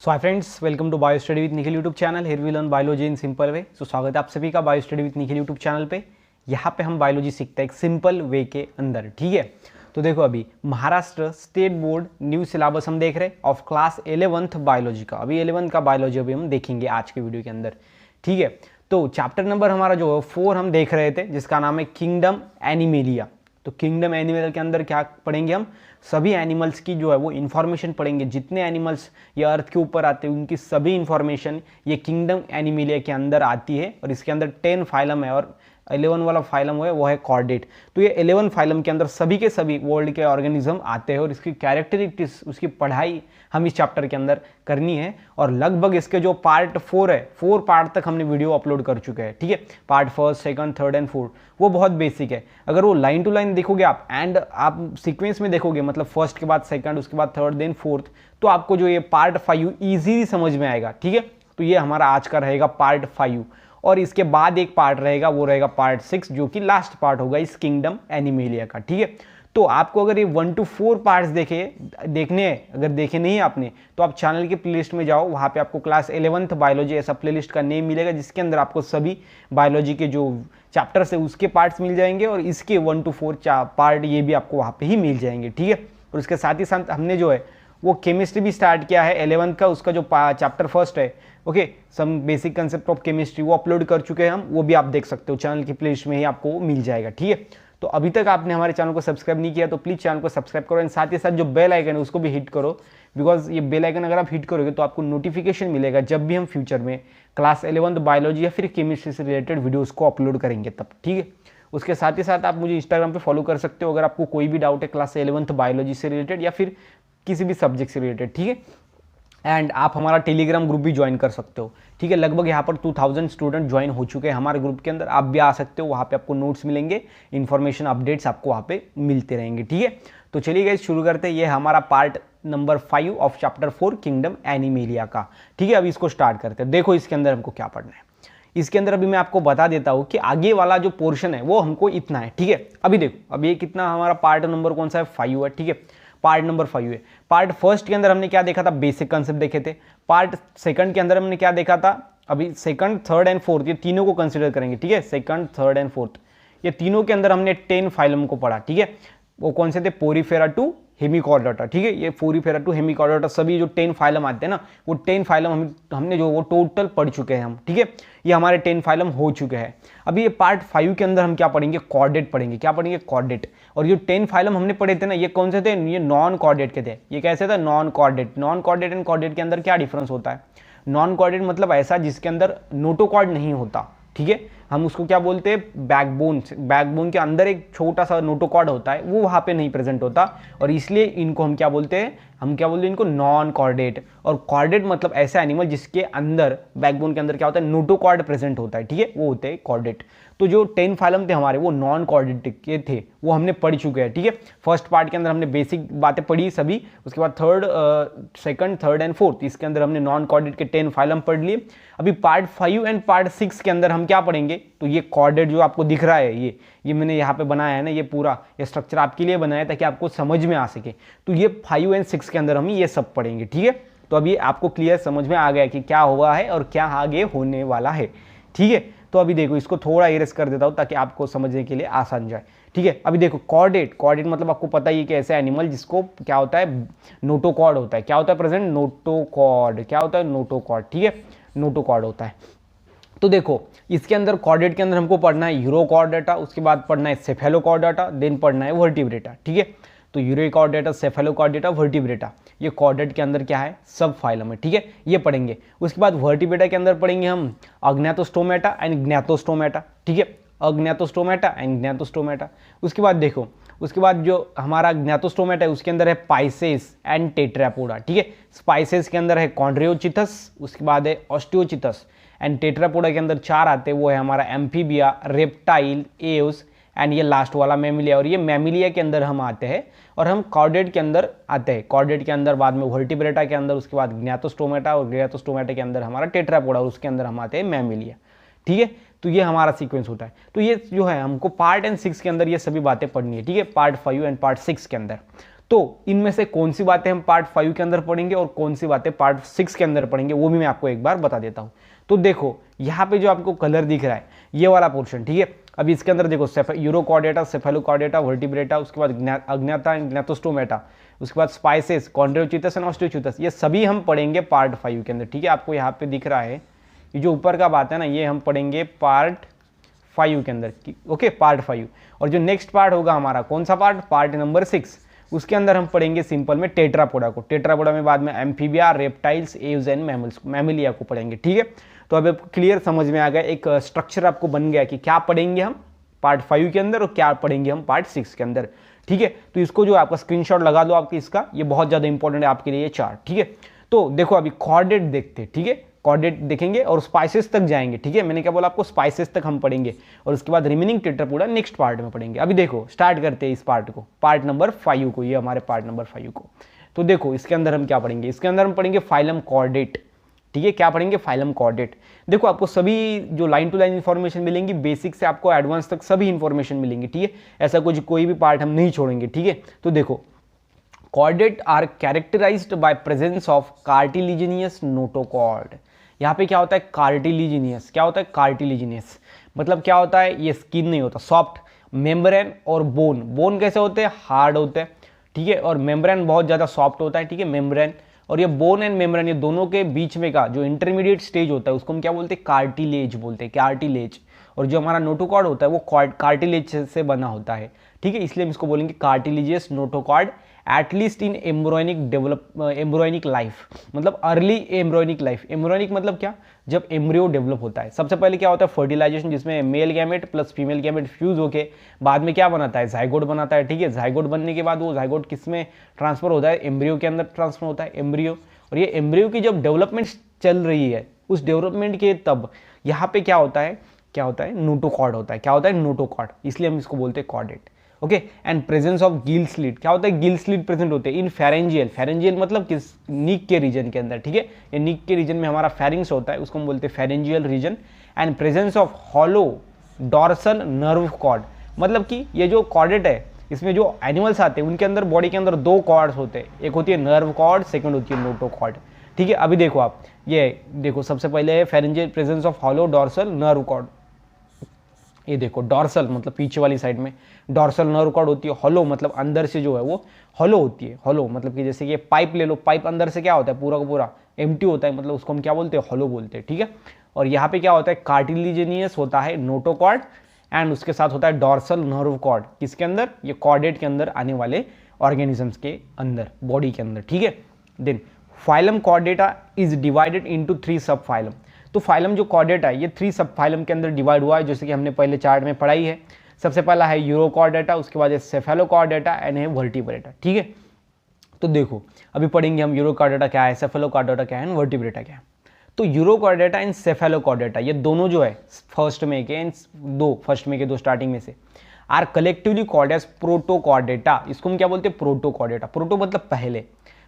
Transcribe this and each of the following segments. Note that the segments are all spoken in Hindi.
So hi friends, welcome to bio study with Nikhil YouTube channel. Here we learn biology in simple way. So स्वागत है आप सभी का bio study with Nikhil YouTube channel पे। यहाँ पे हम बायोलॉजी सीखते हैं एक सिंपल वे के अंदर, ठीक है। तो देखो, अभी Maharashtra state board new syllabus हम देख रहे हैं ऑफ क्लास 11th बायोलॉजी का। अभी 11th का बायोलॉजी अभी हम देखेंगे आज के वीडियो के अंदर, ठीक है। तो चैप्टर नंबर हमारा जो है 4 हम देख रहे थे, जिसका नाम है किंगडम एनिमेलिया। तो किंगडम एनिमल के अंदर क्या पढ़ेंगे हम? सभी एनिमल्स की जो है वो इन्फॉर्मेशन पढ़ेंगे। जितने एनिमल्स ये अर्थ के ऊपर आते हैं उनकी सभी इन्फॉर्मेशन ये किंगडम एनिमेलिया के अंदर आती है। और इसके अंदर 10 फाइलम है और 11 वाला फाइलम है वो है कॉर्डेट। तो ये 11 फाइलम के अंदर सभी के सभी वर्ल्ड के ऑर्गेनिज्म आते हैं और इसकी कैरेक्टरिस्टिक्स, उसकी पढ़ाई हम इस चैप्टर के अंदर करनी है। और लगभग इसके जो पार्ट 4 है, 4 पार्ट तक हमने वीडियो अपलोड कर चुके हैं, ठीक है। पार्ट 1, 2, 3 एंड 4 वो बहुत बेसिक है। अगर वो लाइन टू लाइन देखोगे आप एंड आप सीक्वेंस में देखोगे, मतलब फर्स्ट के बाद सेकंड, उसके बाद थर्ड, देन फोर्थ, तो आपको जो ये पार्ट 5 ईजीली समझ में आएगा, ठीक है। तो ये हमारा आज का रहेगा पार्ट 5 और इसके बाद एक पार्ट रहेगा, वो रहेगा पार्ट 6, जो कि लास्ट पार्ट होगा इस किंगडम एनिमेलिया का, ठीक है। तो आपको अगर ये 1 to 4 पार्ट्स देखने हैं, अगर देखे नहीं है आपने, तो आप चैनल की प्लेलिस्ट में जाओ। वहाँ पे आपको क्लास 11th बायोलॉजी ऐसा प्लेलिस्ट का नेम मिलेगा, जिसके अंदर आपको सभी बायोलॉजी के जो चैप्टर्स है उसके पार्ट्स मिल जाएंगे और इसके 1 to 4 पार्ट ये भी आपको वहाँ पे ही मिल जाएंगे, ठीक है। और उसके साथ ही साथ हमने जो है वो केमिस्ट्री भी स्टार्ट किया है 11th का। उसका जो चैप्टर 1 है, okay, some basic concept of chemistry, वो अपलोड कर चुके हैं हम। वो भी आप देख सकते हो, चैनल की प्लेलिस्ट में ही आपको मिल जाएगा, ठीक है। तो अभी तक आपने हमारे चैनल को सब्सक्राइब नहीं किया तो प्लीज़ चैनल को सब्सक्राइब करो एंड साथ ही साथ जो बेल आइकन है उसको भी हिट करो, बिकॉज ये बेल आइकन अगर आप हिट करोगे तो आपको नोटिफिकेशन मिलेगा जब भी हम फ्यूचर में क्लास 11th बायोलॉजी या फिर केमिस्ट्री से रिलेटेड वीडियोस को अपलोड करेंगे तब, ठीक है। उसके साथ ही साथ आप मुझे इंस्टाग्राम पे फॉलो कर सकते हो अगर आपको कोई भी डाउट है क्लास 11th बायोलॉजी से रिलेटेड या फिर किसी भी सब्जेक्ट से रिलेटेड, ठीक है। एंड आप हमारा टेलीग्राम ग्रुप भी ज्वाइन कर सकते हो, ठीक है। लगभग यहाँ पर 2000 स्टूडेंट ज्वाइन हो चुके हैं हमारे ग्रुप के अंदर। आप भी आ सकते हो, वहाँ पे आपको नोट्स मिलेंगे, इन्फॉर्मेशन अपडेट्स आपको वहाँ पे मिलते रहेंगे, ठीक है। तो चलिए गाइस शुरू करते हैं। ये हमारा part number 5 of chapter 4 kingdom animalia का, ठीक है। अभी इसको स्टार्ट करते हैं। देखो इसके अंदर हमको क्या पढ़ना है। इसके अंदर अभी मैं आपको बता देता हूँ कि आगे वाला जो पोर्शन है वो हमको इतना है, ठीक है। अभी देखो, अब ये कितना हमारा पार्ट नंबर कौन सा है? 5 है, ठीक है। पार्ट नंबर 5 है। पार्ट 1 के अंदर हमने क्या देखा था? बेसिक कंसेप्ट देखे थे। पार्ट 2 के अंदर हमने क्या देखा था? अभी 2nd, 3rd एंड 4th ये तीनों को कंसिडर करेंगे, ठीक है। 2nd, 3rd एंड 4th ये तीनों के अंदर हमने 10 फाइलम को पढ़ा, ठीक है। वो कौन से थे? पोरीफेरा टू हेमिकॉर्डाटा, ठीक है। ये पोरीफेरा टू हेमिकॉर्डाटा सभी जो 10 फाइलम आते हैं ना, वो 10 फाइलम हमने जो वो टोटल पढ़ चुके हैं हम, ठीक है। ये हमारे 10 फाइलम हो चुके हैं। अभी ये पार्ट 5 के अंदर हम क्या पढ़ेंगे? कॉर्डेट पढ़ेंगे। क्या पढ़ेंगे? कॉर्डेट। और ये 10 फाइलम हमने पढ़े थे ना, ये कौन से थे? ये नॉन कॉर्डेट के थे। ये कैसे था? Non chordate. Non chordate and chordate के अंदर क्या डिफरेंस होता है? नॉन कॉर्डेट मतलब ऐसा जिसके अंदर नोटोकॉर्ड नहीं होता, ठीक है। हम उसको क्या बोलते हैं? बैकबोन। बैकबोन के अंदर एक छोटा सा नोटोकॉर्ड होता है, वो वहाँ पे नहीं प्रेजेंट होता और इसलिए इनको हम क्या बोलते हैं? हम क्या बोलते हैं इनको? Non chordate. और कॉर्डेट मतलब ऐसा एनिमल जिसके अंदर बैकबोन के अंदर क्या होता है? नोटोकॉर्ड प्रेजेंट होता है, ठीक है, वो होते हैं कॉर्डेट। तो जो 10 फाइलम थे हमारे वो नॉन कॉर्डेट के थे, वो हमने पढ़ चुके हैं, ठीक है। फर्स्ट पार्ट के अंदर हमने बेसिक बातें पढ़ी सभी। उसके बाद 2nd, 3rd एंड 4th इसके अंदर हमने नॉन कॉर्डेट के 10 फाइलम पढ़ लिए। अभी पार्ट 5 एंड पार्ट 6 के अंदर हम क्या पढ़ेंगे? तो ये कॉर्डेट जो आपको दिख रहा है, ये मैंने यहाँ पे बनाया है ना, ये पूरा ये स्ट्रक्चर आपके लिए बनाया ताकि आपको समझ में आ सके। तो ये 5 एंड 6 के अंदर हम ये सब पढ़ेंगे, ठीक है। तो अभी आपको क्लियर समझ में आ गया कि क्या हुआ है और क्या आगे होने वाला है, ठीक है। तो अभी देखो, इसको थोड़ा इरेज कर देता हूँ ताकि आपको समझने के लिए आसान जाए, ठीक है। अभी देखो कॉर्डेट। कॉर्डेट मतलब आपको पता ही है कि ऐसा एनिमल जिसको क्या होता है? नोटोकॉर्ड होता है। क्या होता है प्रेजेंट? नोटोकॉर्ड। क्या होता है? नोटोकॉर्ड, ठीक है, नोटोकॉर्ड होता है। तो देखो इसके अंदर कॉर्डेट के अंदर हमको पढ़ना है यूरोकॉर्डेटा, उसके बाद पढ़ना है सेफेलोकॉर्डेटा, देन पढ़ना है वर्टिब्रेटा, ठीक है। तो यूरोकॉर्डेटा, सेफेलोकॉर्डेटा, वर्टिब्रेटा ये कॉर्डेट के अंदर क्या है? सब फाइलम है, ठीक है, ये पढ़ेंगे। उसके बाद वर्टिब्रेटा के अंदर पढ़ेंगे हम अग्नैथोस्टोमेटा एंड ज्ञातोस्टोमेटा, ठीक है। अग्नैथोस्टोमेटा एंड ज्ञातोस्टोमेटा। उसके बाद देखो, उसके बाद जो हमारा ज्ञातोस्टोमेटा है उसके अंदर है पाइसेस एंड टेट्रापोडा, ठीक है। स्पाइसेस के अंदर है कॉन्ड्रियोचिथस, उसके बाद है ऑस्टियोचिथस एंड टेट्रापोडा के अंदर 4 आते हैं, वो है हमारा एम्फीबिया, रेप्टाइल, एव्स एंड ये लास्ट वाला मैमिलिया। और ये मैमिलिया के अंदर हम आते हैं और हम कॉर्डेट के अंदर आते हैं। कॉर्डेट के अंदर बाद में वर्टिब्रेटा के अंदर, उसके बाद ज्ञातोस्टोमेटा और ज्ञातोस्टोमेटा के अंदर हमारा टेट्रापोडा और उसके अंदर हम आते हैं मैमिलिया, ठीक है। तो ये हमारा सीक्वेंस होता है। तो ये जो है हमको पार्ट एंड 6 के अंदर ये सभी बातें पढ़नी है, ठीक है, पार्ट 5 एंड पार्ट 6 के अंदर। तो इनमें से कौन सी बातें हम पार्ट 5 के अंदर पढ़ेंगे और कौन सी बातें पार्ट 6 के अंदर पढ़ेंगे वो भी मैं आपको एक बार बता देता हूं। तो देखो यहाँ पे जो आपको कलर दिख रहा है ये वाला पोर्शन, ठीक है। अब इसके अंदर देखो यूरोकॉर्डेटा, सेफेलोकॉर्डेटा, वर्टिब्रेटा, उसके बाद अग्न्याता, ग्नाथोस्टोमेटा, उसके बाद स्पाइसेस, कॉन्ड्रोचिटस एंड ऑस्टियोचिटस, ये सभी हम पढ़ेंगे पार्ट 5 के अंदर, ठीक है। आपको यहाँ पे दिख रहा है ये जो ऊपर का बात है ना, ये हम पढ़ेंगे पार्ट 5 के अंदर, ओके, पार्ट 5। और जो नेक्स्ट पार्ट होगा हमारा कौन सा पार्ट, पार्ट नंबर 6, उसके अंदर हम पढ़ेंगे सिंपल में टेट्रापोडा को। टेट्रापोडा में बाद में amphibia, reptiles, Aves and mammals, Mammalia को पढ़ेंगे, ठीक है। तो अब क्लियर समझ में आ गया, एक स्ट्रक्चर आपको बन गया कि क्या पढ़ेंगे हम पार्ट 5 के अंदर और क्या पढ़ेंगे हम पार्ट 6 के अंदर, ठीक है। तो इसको जो आपका स्क्रीनशॉट लगा दो आपके इसका, ये बहुत ज़्यादा इंपॉर्टेंट है आपके लिए ये चार्ट, ठीक है। तो देखो अभी कॉर्डेट देखते हैं, ठीक है, कॉर्डेट देखेंगे और स्पाइसेस तक जाएंगे, ठीक है। मैंने क्या बोला आपको, स्पाइसेस तक हम पढ़ेंगे और उसके बाद रिमेनिंग टेट्रापोडा नेक्स्ट पार्ट में पढ़ेंगे। अभी देखो स्टार्ट करते हैं इस पार्ट को, पार्ट नंबर 5 को, ये हमारे पार्ट नंबर 5 को। तो देखो इसके अंदर हम क्या पढ़ेंगे, इसके अंदर हम पढ़ेंगे फाइलम कॉर्डेट, ठीक है। क्या पढ़ेंगे, फाइलम कॉर्डेट। देखो आपको सभी जो लाइन टू लाइन इन्फॉर्मेशन मिलेंगी, बेसिक से आपको एडवांस तक सभी इन्फॉर्मेशन मिलेंगी, ठीक है। ऐसा कुछ कोई भी पार्ट हम नहीं छोड़ेंगे, ठीक है। तो देखो chordate are characterized by presence of cartilaginous notochord. यहाँ पे क्या होता है, कार्टिलिजिनियस, क्या होता है कार्टिलिजिनियस, मतलब क्या होता है, ये स्किन नहीं होता, सॉफ्ट, मेम्ब्रेन और बोन, बोन कैसे होते हैं, हार्ड होते हैं, ठीक है, और मेम्ब्रेन बहुत ज़्यादा सॉफ्ट होता है, ठीक है, मेम्ब्रेन। और ये बोन एंड मेम्ब्रेन, ये दोनों के बीच में का जो इंटरमीडिएट स्टेज होता है उसको हम क्या बोलते हैं, कार्टिलेज बोलते हैं, कार्टिलेज। और जो हमारा नोटोकॉर्ड होता है वो कार्टिलेज से बना होता है, ठीक है, इसलिए हम इसको बोलेंगे cartilaginous notochord at least in embryonic life, मतलब अर्ली एम्ब्रोनिक लाइफ। एम्ब्रोनिक मतलब क्या, जब एम्ब्रियो डेवलप होता है, सबसे पहले क्या होता है, फर्टिलाइजेशन, जिसमें male gamete plus female gamete fuse होके बाद में क्या बनाता है, जाइगोट बनाता है, ठीक है। जाइगोट बनने के बाद वो जाइगोट किस में ट्रांसफर होता है, एम्ब्रियो के अंदर ट्रांसफर होता है, एम्ब्रियो। और ये एम्ब्रियो की जब डेवलपमेंट चल रही है, उस डेवलपमेंट के तब यहाँ पे क्या होता है, नोटोकॉर्ड होता है, क्या होता है, नोटोकॉर्ड, इसलिए हम इसको बोलते हैं chordate, okay. And presence of gill slit, क्या होता है, गिल स्लिट प्रेजेंट होते हैं इन फेरेंजियल, फेरेंजियल मतलब किस, नीक के रीजन के अंदर, ठीक है। ये नीक के रीजन में हमारा फेरिंग्स होता है, उसको हम बोलते हैं pharyngeal region. And presence of hollow dorsal nerve cord, मतलब कि ये जो कॉर्डेट है इसमें जो एनिमल्स आते हैं उनके अंदर बॉडी के अंदर 2 कॉर्ड्स होते हैं, एक होती है नर्व कॉर्ड, सेकंड होती है नोटोकॉर्ड, ठीक है। अभी देखो आप, ये देखो सबसे पहले है pharyngeal, presence of hollow dorsal nerve cord, ये देखो डॉर्सल मतलब पीछे वाली साइड में डॉर्सल नर्व कॉर्ड होती है, हॉलो मतलब अंदर से जो है वो हॉलो होती है, हॉलो मतलब कि जैसे कि पाइप ले लो, पाइप अंदर से क्या होता है, पूरा का पूरा एम्प्टी होता है, मतलब उसको हम क्या बोलते हैं, हॉलो बोलते हैं, ठीक है। और यहाँ पे क्या होता है, कार्टिलिजिनियस होता है नोटोकॉर्ड एंड उसके साथ होता है डॉर्सल नर्व कॉर्ड, किसके अंदर, ये कॉर्डेट के अंदर आने वाले ऑर्गेनिजम्स के अंदर, बॉडी के अंदर, ठीक है। Then phylum chordata is divided into 3 sub phylum. तो फाइलम जो कॉर्डेटा है ये 3 सब फाइलम के अंदर डिवाइड हुआ है, जैसे कि हमने पहले चार्ट में पढ़ाई है। सबसे पहला है यूरोकॉर्डेटा, उसके बाद है सेफेलोकॉर्डेटा एंड है वर्टिब्रेटा, ठीक है। तो देखो अभी पढ़ेंगे हम यूरोकॉर्डेटा क्या है, सेफेलोकॉर्डेटा क्या है एंड वर्टिब्रेटा क्या है। तो यूरोकॉर्डेटा एंड सेफेलोकॉर्डेटा ये दोनों जो है फर्स्ट में के दो स्टार्टिंग में से are collectively called as protochordata. इसको हम क्या बोलते हैं, प्रोटोकॉर्डेटा। प्रोटो मतलब पहले,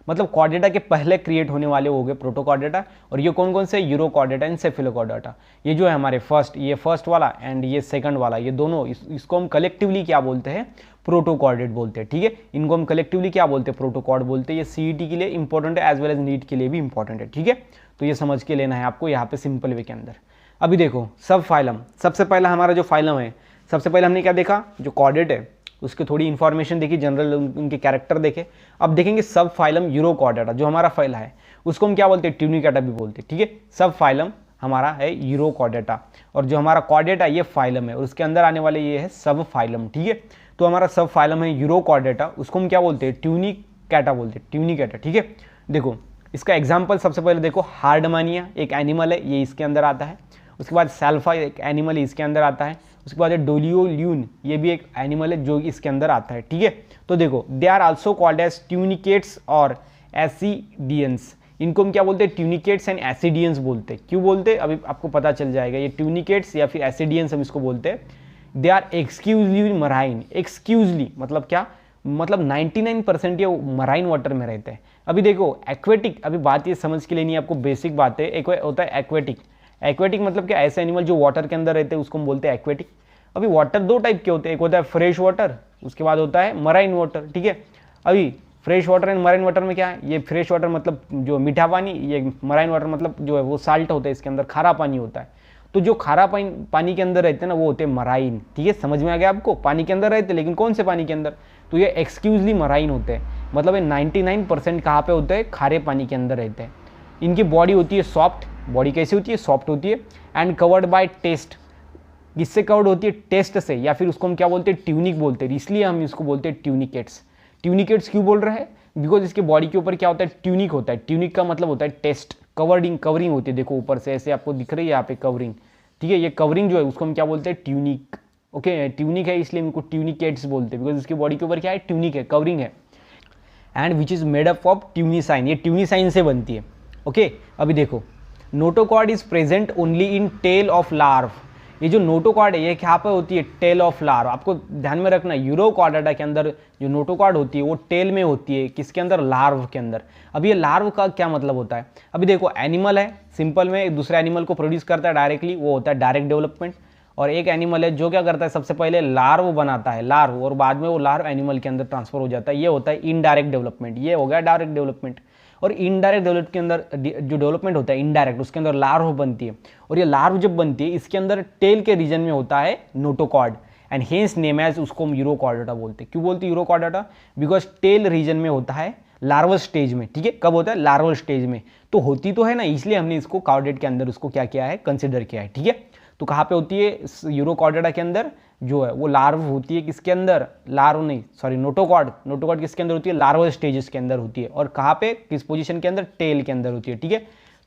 मतलब कॉर्डेटा के पहले क्रिएट होने वाले हो गए प्रोटोकॉर्डेटा। और ये कौन कौन से, यूरोकॉर्डेटा एंड सेफेलोकॉर्डेटा। ये जो है हमारे फर्स्ट वाला एंड ये सेकंड वाला, ये दोनों इसको हम कलेक्टिवली क्या बोलते हैं, प्रोटोकॉर्डेट बोलते हैं, ठीक है। इनको हम कलेक्टिवली क्या बोलते हैं, प्रोटोकॉर्ड बोलते हैं। ये सीईटी के लिए इंपॉर्टेंट है एज वेल एज नीट के लिए भी इंपॉर्टेंट है, ठीक है। तो ये समझ के लेना है आपको यहाँ पे सिंपल वे के अंदर। अभी देखो सब फाइलम, सबसे पहला हमारा जो फाइलम है, सबसे पहले हमने क्या देखा, जो कॉर्डेट है उसकी थोड़ी इन्फॉर्मेशन देखी, जनरल उनके कैरेक्टर देखे। अब देखेंगे सब फाइलम यूरोकॉर्डेटा, जो हमारा फाइला है उसको हम क्या बोलते हैं, ट्यूनिकेटा भी बोलते हैं, ठीक है। सब फाइलम हमारा है यूरोकॉर्डेटा और जो हमारा कॉर्डेटा ये फाइलम है और उसके अंदर आने वाले ये है सब फाइलम, ठीक है। तो हमारा सब फाइलम है यूरोकॉर्डेटा, उसको हम क्या बोलते हैं, ट्यूनिकेटा बोलते हैं, ट्यूनिकेटा, ठीक है। देखो इसका एग्जाम्पल सबसे पहले देखो, हार्डमानिया एक एनिमल है, ये इसके अंदर आता है। उसके बाद सैल्फा एक एनिमल है, इसके अंदर आता है। उसके बाद डोलियोल्यून, ये भी एक एनिमल है जो इसके अंदर आता है, ठीक है। तो देखो they are also called as tunicates और एसिडियंस। इनको हम क्या बोलते हैं, ट्यूनिकेट्स एंड एसिडियंस बोलते हैं। क्यों बोलते हैं अभी आपको पता चल जाएगा। ये ट्यूनिकेट्स या फिर एसिडियंस हम इसको बोलते हैं। They are exclusively marine. Exclusively मतलब क्या, मतलब 99% ये मराइन वाटर में रहते हैं। अभी देखो एक्वेटिक, अभी बात ये समझ के लेनी है आपको, बेसिक बात है। एक होता है एक्वेटिक। एक्वेटिक मतलब क्या, ऐसे एनिमल जो वाटर के अंदर रहते हैं उसको हम बोलते हैं एक्वेटिक। अभी वाटर 2 टाइप के होते हैं, एक होता है फ्रेश वाटर, उसके बाद होता है मराइन वाटर, ठीक है। अभी fresh water and marine water में क्या है, ये फ्रेश वाटर मतलब जो मीठा पानी, ये मराइन वाटर मतलब जो है वो साल्ट होता है, इसके अंदर खारा पानी होता है। तो जो खारा पानी के अंदर रहते हैं ना वो होते हैं मराइन, ठीक है, समझ में आ गया आपको, पानी के अंदर रहते हैं, लेकिन कौन से पानी के अंदर, तो ये एक्सक्लूसिवली मराइन होते हैं, मतलब ये 99% कहाँ पे होते हैं, खारे पानी के अंदर रहते हैं। इनकी बॉडी होती है सॉफ्ट, बॉडी कैसी होती है, सॉफ्ट होती है, एंड कवर्ड बाय टेस्ट, किससे कवर्ड होती है, टेस्ट से, या फिर उसको हम क्या बोलते हैं, ट्यूनिक बोलते हैं, इसलिए हम इसको बोलते हैं ट्यूनिकेट्स। ट्यूनिकेट्स क्यों बोल रहे हैं, बिकॉज इसके बॉडी के ऊपर क्या होता है, ट्यूनिक होता है। ट्यूनिक का मतलब होता है टेस्ट, कवरिंग होती है, देखो ऊपर से ऐसे आपको दिख रही है यहाँ पे कवरिंग, ठीक है, ये कवरिंग जो है उसको हम क्या बोलते हैं, ट्यूनिक। ओके, ट्यूनिक है इसलिए इनको ट्यूनिकेट्स बोलते हैं, बिकॉज इसकी बॉडी के ऊपर क्या है, ट्यूनिक है, कवरिंग है, and which is made up of tunicine, ये ट्यूनिसाइन से बनती है। ओके, अभी देखो notochord is present only in tail of larva, ये जो नोटोकॉर्ड है ये क्या पे होती है, टेल ऑफ लार्व। आपको ध्यान में रखना, यूरोकॉर्डेटा के अंदर जो नोटोकॉर्ड होती है वो टेल में होती है, किसके अंदर, लार्व के अंदर। अब ये लार्व का क्या मतलब होता है, अभी देखो एनिमल है, सिंपल में दूसरे एनिमल को प्रोड्यूस करता है डायरेक्टली, वो होता है डायरेक्ट डेवलपमेंट। और एक एनिमल है जो क्या करता है, सबसे पहले लार्व बनाता है, लार्व, और बाद में वो लार्व एनिमल के अंदर ट्रांसफर हो जाता है, ये होता है इनडायरेक्ट डेवलपमेंट। ये हो गया डायरेक्ट डेवलपमेंट। और इनडायरेक्ट डेवलपमेंट के अंदर जो डेवलपमेंट होता है इनडायरेक्ट, उसके अंदर लार्व बनती है, और ये लार्व जब बनती है इसके अंदर टेल के रीजन में होता है notochord, and hence name as, उसको हम यूरोकॉर्डेटा बोलते हैं। क्यों बोलते हैं यूरोकॉर्डेटा, बिकॉज टेल रीजन में होता है लार्वल स्टेज में, ठीक है, कब होता है, लार्वल स्टेज में, तो होती तो है ना, इसलिए हमने इसको कॉर्डेट के अंदर उसको क्या किया है, कंसिडर किया है, ठीक है। तो कहाँ पे होती है, यूरोकॉर्डेटा के अंदर जो है वो लार्व होती है, किसके अंदर, लार्व नहीं सॉरी नोटोकॉर्ड किसके अंदर होती है, लार्वल स्टेजेस के अंदर होती है, और कहाँ पे, किस पोजीशन के अंदर, टेल के अंदर होती है, ठीक है।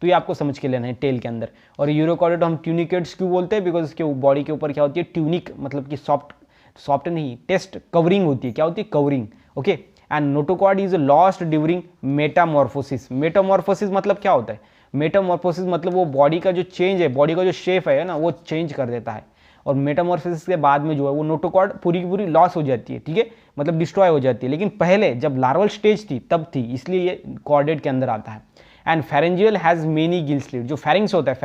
तो ये आपको समझ के लेना है, टेल के अंदर। और यूरोकॉर्डेट हम ट्यूनिकेट्स क्यों बोलते हैं, बिकॉज इसके बॉडी के ऊपर क्या होती है, ट्यूनिक, मतलब कि सॉफ्ट नहीं, टेस्ट कवरिंग होती है, क्या होती है, covering. Okay, and notochord is lost during Metamorphosis. Metamorphosis मतलब क्या होता है, मेटामॉर्फोसिस मतलब वो बॉडी का जो चेंज है, बॉडी का जो शेप है ना, वो चेंज कर देता है, और मेटामॉर्फोसिस के बाद में जो है वो नोटोकॉर्ड पूरी की पूरी लॉस हो जाती है, ठीक है, मतलब डिस्ट्रॉय हो जाती है। लेकिन पहले जब लार्वल स्टेज थी तब थी, इसलिए ये कॉर्डेट के अंदर आता है। And pharyngeal has many Gill slit, जो फेरिंग्स होता है,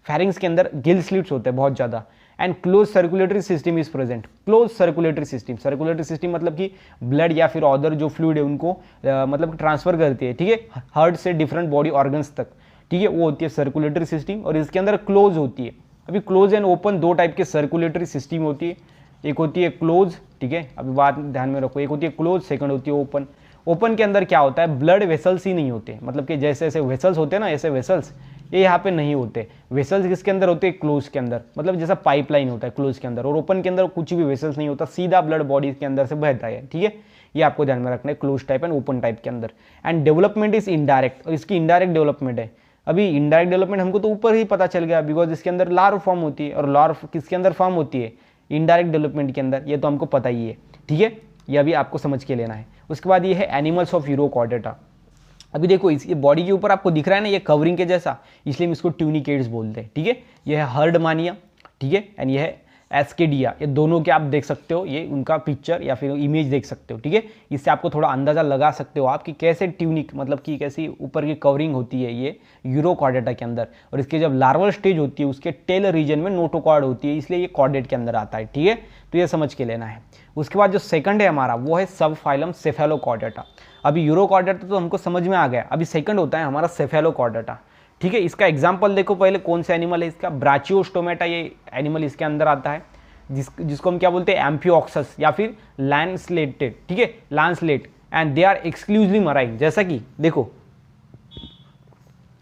फेरिंग्स के अंदर गिल स्लिट्स होते हैं बहुत ज़्यादा। And close circulatory system is present, close circulatory system मतलब कि ब्लड या फिर अदर जो फ्लूइड है उनको मतलब ट्रांसफर करती है, ठीक है, हार्ट से डिफरेंट बॉडी ऑर्गन्स तक, ठीक है, वो होती है सर्कुलेटरी सिस्टम, और इसके अंदर क्लोज होती है। अभी क्लोज एंड ओपन दो टाइप के सर्कुलेटरी सिस्टम होती है, एक होती है क्लोज, ठीक है, अभी बात ध्यान में रखो, एक होती है क्लोज, सेकंड होती है ओपन। ओपन के अंदर क्या होता है, ब्लड वेसल्स ही नहीं होते, मतलब कि जैसे ऐसे वेसल्स होते हैं ना, ऐसे वेसल्स ये यहाँ पे नहीं होते। वेसल्स किसके अंदर होते हैं, क्लोज के अंदर, मतलब जैसा पाइपलाइन होता है क्लोज के अंदर, और ओपन के अंदर कुछ भी वेसल्स नहीं होता, सीधा ब्लड बॉडी के अंदर से बहता है, ठीक है, ये आपको ध्यान में रखना है, close type and open type के अंदर। एंड डेवलपमेंट इज इनडायरेक्ट, और इसकी इनडायरेक्ट डेवलपमेंट है। अभी इनडायरेक्ट डेवलपमेंट हमको तो ऊपर ही पता चल गया, बिकॉज इसके अंदर लार्व फॉर्म होती है, और लार्व किसके अंदर फॉर्म होती है, इनडायरेक्ट डेवलपमेंट के अंदर, ये तो हमको पता ही है, ठीक है, ये अभी आपको समझ के लेना है। उसके बाद ये है एनिमल्स ऑफ यूरोकॉर्डेटा। अभी देखो इस बॉडी के ऊपर आपको दिख रहा है ना ये कवरिंग के जैसा, इसलिए हम इसको ट्यूनिकेट्स बोलते हैं, ठीक है। ये है हर्डमानिया, ठीक है, एंड ये है एस्केडिया, ये दोनों के आप देख सकते हो, ये उनका पिक्चर या फिर इमेज देख सकते हो, ठीक है। इससे आपको थोड़ा अंदाजा लगा सकते हो आप कि कैसे ट्यूनिक मतलब कि कैसी ऊपर की कवरिंग होती है ये यूरोकॉर्डेटा के अंदर, और इसके जब लार्वल स्टेज होती है उसके टेल रीजन में नोटोकॉर्ड होती है, इसलिए ये कॉर्डेट के अंदर आता है, ठीक है। तो ये समझ के लेना है। उसके बाद जो सेकंड है हमारा वो है सब फाइलम सेफेलोकॉर्डेटा। अभी यूरोकॉर्डेटा तो हमको समझ में आ गया, अभी सेकंड होता है हमारा सेफेलोकॉर्डेटा, ठीक है। इसका एग्जाम्पल देखो पहले, कौन सा एनिमल है इसका, ब्राचियोस्टोमेटा, ये एनिमल इसके अंदर आता है, जिसको हम क्या बोलते हैं, एम्फियोक्सस या फिर लैंसलेटेड, ठीक है, lancelet, and they are exclusively marine. जैसा कि देखो,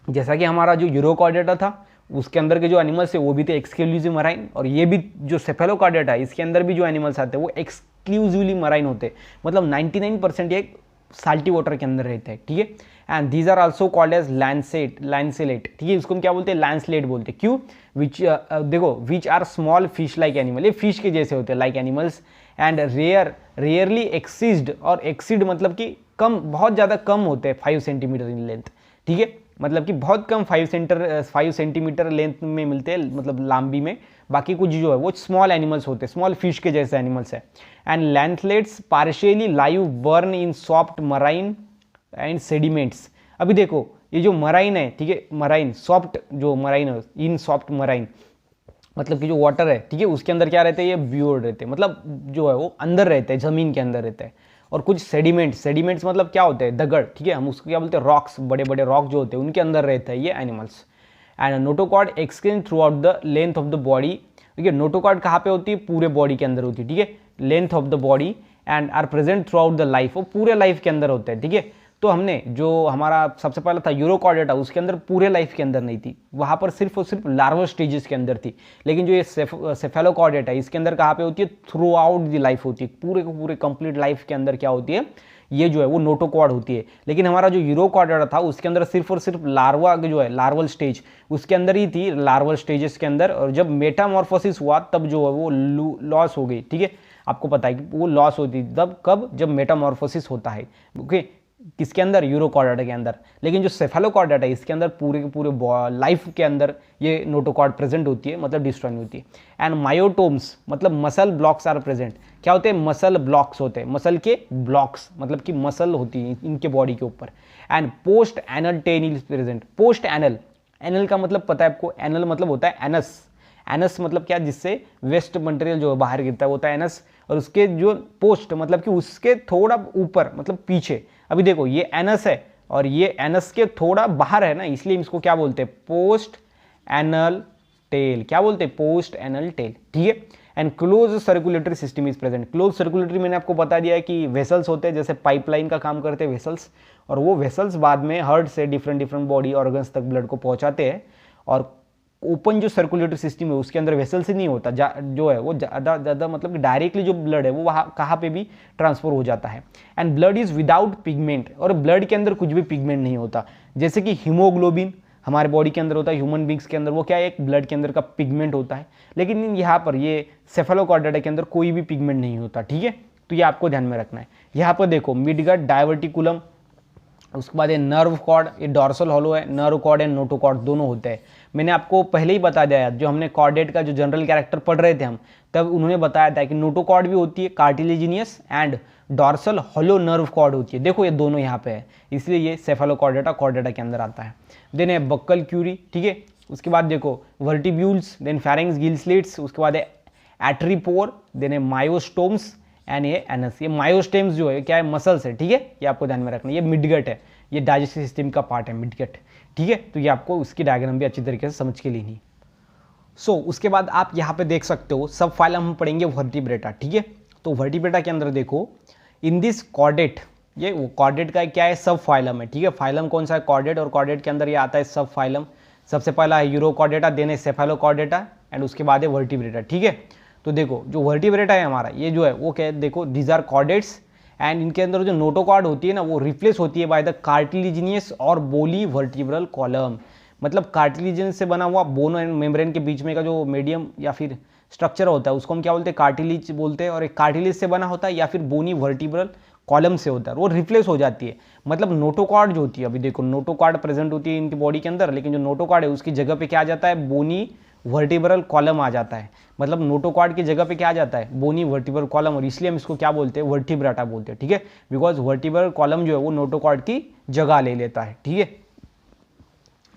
जैसा कि हमारा जो यूरोकॉर्डेटा था उसके अंदर के जो एनिमल्स है वो भी थे एक्सक्लूसिव मराइन, और ये भी जो सेफेलोकॉर्डेटा है इसके अंदर भी जो एनिमल्स आते हैं वो एक्सक्लूसिवली मराइन होते हैं, मतलब 99% ये साल्टी वाटर के अंदर रहते हैं, ठीक है। And these are also called as lancelet, ठीक है, इसको हम क्या बोलते हैं, लैंसलेट बोलते हैं। क्यों, देखो which are small fish like animal, ये फिश के जैसे होते हैं like animals, and rarely exceed, और एक्सीड मतलब कि कम, बहुत ज़्यादा कम होते हैं 5 सेंटीमीटर इन लेंथ, ठीक है, मतलब कि बहुत कम 5 सेंटीमीटर लेंथ में मिलते हैं, मतलब लंबी में, बाकी कुछ जो है वो स्मॉल एनिमल्स होते हैं, स्मॉल फिश के जैसे एनिमल्स है। And lancelets partially live burn in soft marine and sediments. अभी देखो ये जो मराइन है, ठीक है, मराइन सॉफ्ट, जो मराइन है इन सॉफ्ट मराइन मतलब कि जो वाटर है, ठीक है, उसके अंदर क्या रहते हैं, ये ब्यूर्ड रहते हैं, मतलब जो है वो अंदर रहते हैं, जमीन के अंदर रहते हैं, और कुछ सेडिमेंट्स मतलब क्या होते हैं, दगड़, ठीक है, हम उसको क्या बोलते हैं, रॉक्स, बड़े बड़े रॉक जो होते हैं उनके अंदर रहते हैं ये animals. And notochord extend through out the length of the body. ठीक है, नोटोकॉर्ड कहाँ पे होती है, पूरे बॉडी के अंदर होती है, ठीक है, length of the body, and are present throughout the life, वो पूरे लाइफ के अंदर होते हैं। ठीक है, तो हमने जो हमारा सबसे पहला था यूरोकॉर्डेटा, उसके अंदर पूरे लाइफ के अंदर नहीं थी, वहाँ पर सिर्फ और सिर्फ लार्वल स्टेजेस के अंदर थी। लेकिन जो ये सेफेलोकॉर्डेटा है, इसके अंदर कहाँ पे होती है, थ्रू आउट द लाइफ होती है, पूरे को पूरे कंप्लीट लाइफ के अंदर क्या होती है, ये जो है वो नोटोकॉर्ड होती है। लेकिन हमारा जो यूरोकॉर्डेटा था उसके अंदर सिर्फ और सिर्फ लार्वा जो है, लार्वल स्टेज उसके अंदर ही थी, लार्वल स्टेजेस के अंदर। और जब मेटामॉर्फोसिस हुआ तब जो है वो लॉस हो गई। ठीक है, आपको पता है कि वो लॉस होती है तब कब, जब मेटामॉर्फोसिस होता है। ओके, किसके अंदर, यूरोकॉर्डेटा के अंदर। लेकिन जो सेफेलोकॉर्डेटा है इसके अंदर पूरे के पूरे लाइफ के अंदर ये नोटोकॉर्ड प्रेजेंट होती है, मतलब डिस्ट्रॉय नहीं होती है। एंड मायोटोम्स मतलब मसल ब्लॉक्स आर प्रेजेंट। क्या होते हैं, मसल ब्लॉक्स होते हैं, मसल के ब्लॉक्स मतलब कि मसल होती है इनके बॉडी के ऊपर। And post anal tail is present. Post anal, anal का मतलब पता है आपको, एनल मतलब होता है एनस। एनस मतलब क्या, जिससे वेस्ट मटेरियल जो है बाहर गिरता है, होता है एनस। और उसके जो पोस्ट मतलब कि उसके थोड़ा ऊपर मतलब पीछे। अभी देखो ये एनस है और ये एनस के थोड़ा बाहर है ना, इसलिए इसको क्या बोलते हैं, पोस्ट एनल टेल। क्या बोलते हैं, पोस्ट एनल टेल। ठीक है, and close circulatory system is present. Close circulatory मैंने आपको बता दिया है कि वेसल्स होते हैं, जैसे पाइपलाइन का काम करते हैं वेसल्स, और वो वेसल्स बाद में हार्ट से डिफरेंट बॉडी ऑर्गन्स तक ब्लड को पहुंचाते हैं। और ओपन जो सर्कुलेटरी सिस्टम है उसके अंदर वेसल्स ही नहीं होता, जो है वो ज़्यादा मतलब कि डायरेक्टली जो ब्लड है वो वहाँ कहाँ पे भी ट्रांसफर हो जाता है। And blood is without pigment, और ब्लड के अंदर कुछ भी पिगमेंट नहीं होता। जैसे कि हीमोग्लोबिन हमारे बॉडी के अंदर होता है, ह्यूमन बींग्स के अंदर, वो क्या है, एक ब्लड के अंदर का पिगमेंट होता है। लेकिन यहाँ पर ये सेफेलोकॉर्डेटा के अंदर कोई भी पिगमेंट नहीं होता। ठीक है, तो ये आपको ध्यान में रखना है। यहाँ पर देखो मिडगट, डायवर्टिकुलम, उसके बाद ये नर्व कॉर्ड, ये डॉर्सल हॉलो है, नर्व कॉर्ड एंड नोटोकॉर्ड दोनों होते हैं। मैंने आपको पहले ही बता दिया, जो हमने कॉर्डेट का जो जनरल कैरेक्टर पढ़ रहे थे हम, तब उन्होंने बताया था कि नोटोकॉर्ड भी होती है cartilaginous, and dorsal hollow nerve cord होती है। देखो ये दोनों यहाँ पे है, इसलिए ये सेफेलोकॉर्डेटा कॉर्डेटा के अंदर आता है। देन है बक्कल क्यूरी, ठीक है, उसके बाद देखो वर्टिब्यूल्स, देन फेरिंग्स, गिल स्लिट्स, उसके बाद है एट्रीपोर, देन है मायोस्टोम्स एंड ये एनस। ये मायोस्टेम्स जो है क्या है, मसल्स है। ठीक है, ये आपको ध्यान में रखना। ये मिडगट है, ये डाइजेस्टिव सिस्टम का पार्ट है मिडगट। ठीक है, तो ये आपको उसकी डायग्राम भी अच्छी तरीके से समझ के लेनी। सो उसके बाद आप यहाँ पे देख सकते हो सब फाइलम हम पढ़ेंगे वर्टिब्रेटा। ठीक है, तो वर्टिब्रेटा के अंदर देखो इन दिस कॉर्डेट, ये कॉर्डेट का क्या है, सब फाइलम है। ठीक है, फाइलम कौन सा है, कॉर्डेट, और कॉर्डेट के अंदर ये आता है सब फाइलम। सबसे पहला है यूरोकॉर्डेटा, देन है सेफेलोकॉर्डेटा, एंड उसके बाद है वर्टिब्रेटा। ठीक है, तो देखो जो वर्टिब्रेटा है हमारा, ये जो है वो क्या है, देखो दीज आर कॉर्डेट्स, एंड इनके अंदर जो नोटोकॉर्ड होती है ना, वो रिप्लेस होती है बाय द कार्टिलिजिनियस और बोली वर्टिब्रल कॉलम। मतलब कार्टिलिजन से बना हुआ बोन एंड मेम्ब्रेन के बीच में का जो मीडियम या फिर स्ट्रक्चर होता है उसको हम क्या बोलते हैं, कार्टिलिज बोलते हैं। और एक कार्टिलिज से बना होता है या फिर बोनी वर्टिब्रल कॉलम से होता है, वो रिप्लेस हो जाती है। मतलब नोटोकॉर्ड जो होती है, अभी देखो नोटोकॉर्ड प्रेजेंट होती है इनकी बॉडी के अंदर, लेकिन जो नोटोकॉर्ड है उसकी जगह पे क्या आ जाता है, बोनी वर्टिब्रल कॉलम आ जाता है। मतलब नोटोकॉर्ड की जगह पे क्या आ जाता है, बोनी वर्टिब्रल कॉलम, और इसलिए हम इसको क्या बोलते हैं, वर्टिब्रेटा बोलते हैं। ठीक है, बिकॉज वर्टिब्रल कॉलम जो है वो नोटोकॉर्ड की जगह ले लेता है। ठीक है,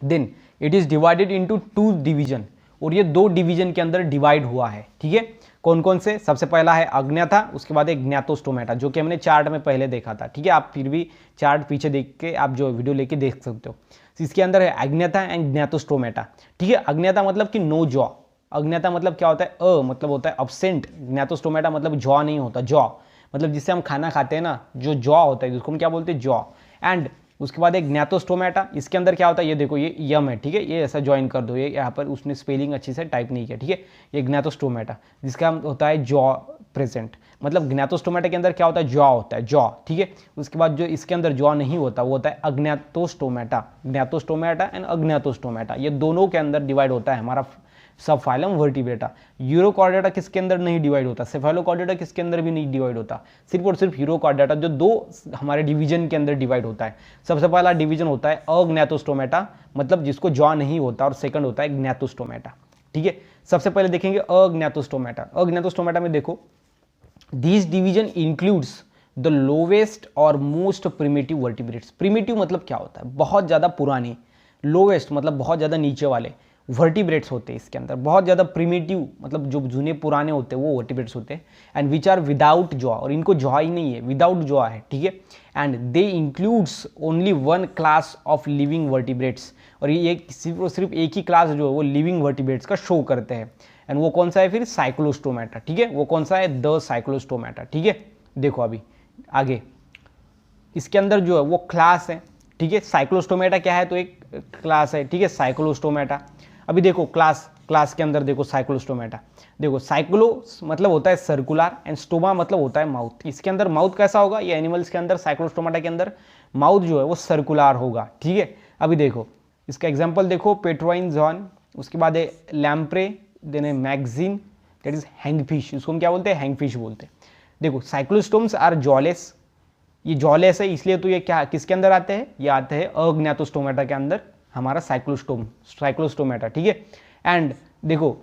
then it is divided into 2 division, और ये 2 डिवीजन के अंदर डिवाइड हुआ है। ठीक है, कौन कौन से, सबसे पहला है अग्न्याथा, उसके बाद एक ज्ञातोस्टोमेटा, जो कि हमने चार्ट में पहले देखा था। ठीक है, आप फिर भी चार्ट पीछे देख के आप जो वीडियो लेके देख सकते हो। इसके अंदर है अग्न्याथा एंड ज्ञातोस्टोमेटा। ठीक है, अग्न्याथा मतलब कि नो जॉ, अग्न्याथा मतलब क्या होता है, मतलब होता है अब्सेंट। ज्ञातोस्टोमेटा मतलब जॉ नहीं होता, जॉ मतलब जिससे हम खाना खाते हैं ना, जो जॉ होता है जिसको हम क्या बोलते हैं, जॉ। एंड उसके बाद एक ज्ञातोस्टोमेटा, इसके अंदर क्या होता है, ये देखो ये यम है। ठीक है, ये ऐसा ज्वाइन कर दो, ये यहाँ पर उसने स्पेलिंग अच्छी से टाइप नहीं किया। ठीक है, ये ज्ञातोस्टोमेटा जिसका होता है जॉ प्रेजेंट। मतलब ज्ञातोस्टोमेटा के अंदर क्या होता है, जॉ होता है, जॉ। ठीक है, उसके बाद जो इसके अंदर जॉ नहीं होता वो होता है अज्ञातोस्टोमेटा। ज्ञातोस्टोमेटा एंड अज्ञातोस्टोमेटा, ये दोनों के अंदर डिवाइड होता है हमारा सब फाइलम वर्टिब्रेटा। यूरोकॉर्डेटा किसके अंदर नहीं डिवाइड होता, सेफेलोकॉर्डेटा किसके अंदर भी नहीं डिवाइड होता, सिर्फ और सिर्फ यूरोकॉर्डेटा जो 2 हमारे डिवीजन के अंदर डिवाइड होता है। सबसे पहला डिवीजन होता है अज्ञातोस्टोमेटा, मतलब जिसको जॉ नहीं होता, और सेकंड होता है ज्ञातोस्टोमेटा। ठीक है, सबसे पहले देखेंगे अज्ञातोस्टोमेटा। अज्ञातोस्टोमेटा में देखो this division includes the lowest और मोस्ट प्रिमिटिव वर्टिब्रेट्स। प्रिमिटिव मतलब क्या होता है, बहुत ज़्यादा पुराने, लोवेस्ट मतलब बहुत ज़्यादा नीचे वाले, वर्टिब्रेट्स होते हैं इसके अंदर, बहुत ज़्यादा प्रिमिटिव, मतलब जो जूने पुराने होते हैं वो वर्टिब्रेट्स होते हैं, and which are without jaw, और इनको जॉ ही नहीं है, विदाउट जॉ है, ठीक है। And they includes only one class of living vertebrates, और ये सिर्फ एक ही क्लास जो है वो लिविंग वर्टिब्रेट्स का शो करते हैं, एंड वो कौन सा है फिर, साइक्लोस्टोमेटा, ठीक है। वो कौन सा है, द साइक्लोस्टोमेटा, ठीक है। देखो अभी आगे इसके अंदर जो है वो क्लास है, ठीक है। साइक्लोस्टोमेटा क्या है, तो एक क्लास है, ठीक है, साइक्लोस्टोमेटा। अभी देखो क्लास के अंदर देखो साइक्लोस्टोमेटा, देखो साइक्लो मतलब होता है सर्कुलर, एंड स्टोमा मतलब होता है माउथ। इसके अंदर माउथ कैसा होगा, ये एनिमल्स के अंदर साइक्लोस्टोमेटा के अंदर माउथ जो है वो सर्कुलर होगा, ठीक है। अभी देखो इसका एग्जाम्पल देखो, पेट्रोइन जॉन, उसके बाद है लैम्प्रे, देन है मैगजीन, दैट इज हैंगफिश, इसको हम क्या बोलते हैं, हैंगफिश बोलते हैं। देखो साइक्लोस्टोम्स आर जॉलेस, ये जॉलेस है इसलिए तो ये क्या किसके अंदर आते हैं, ये आते हैं अग्नातोस्टोमेटा के अंदर, हमारा साइक्लोस्टोमेटा, ठीक है। एंड देखो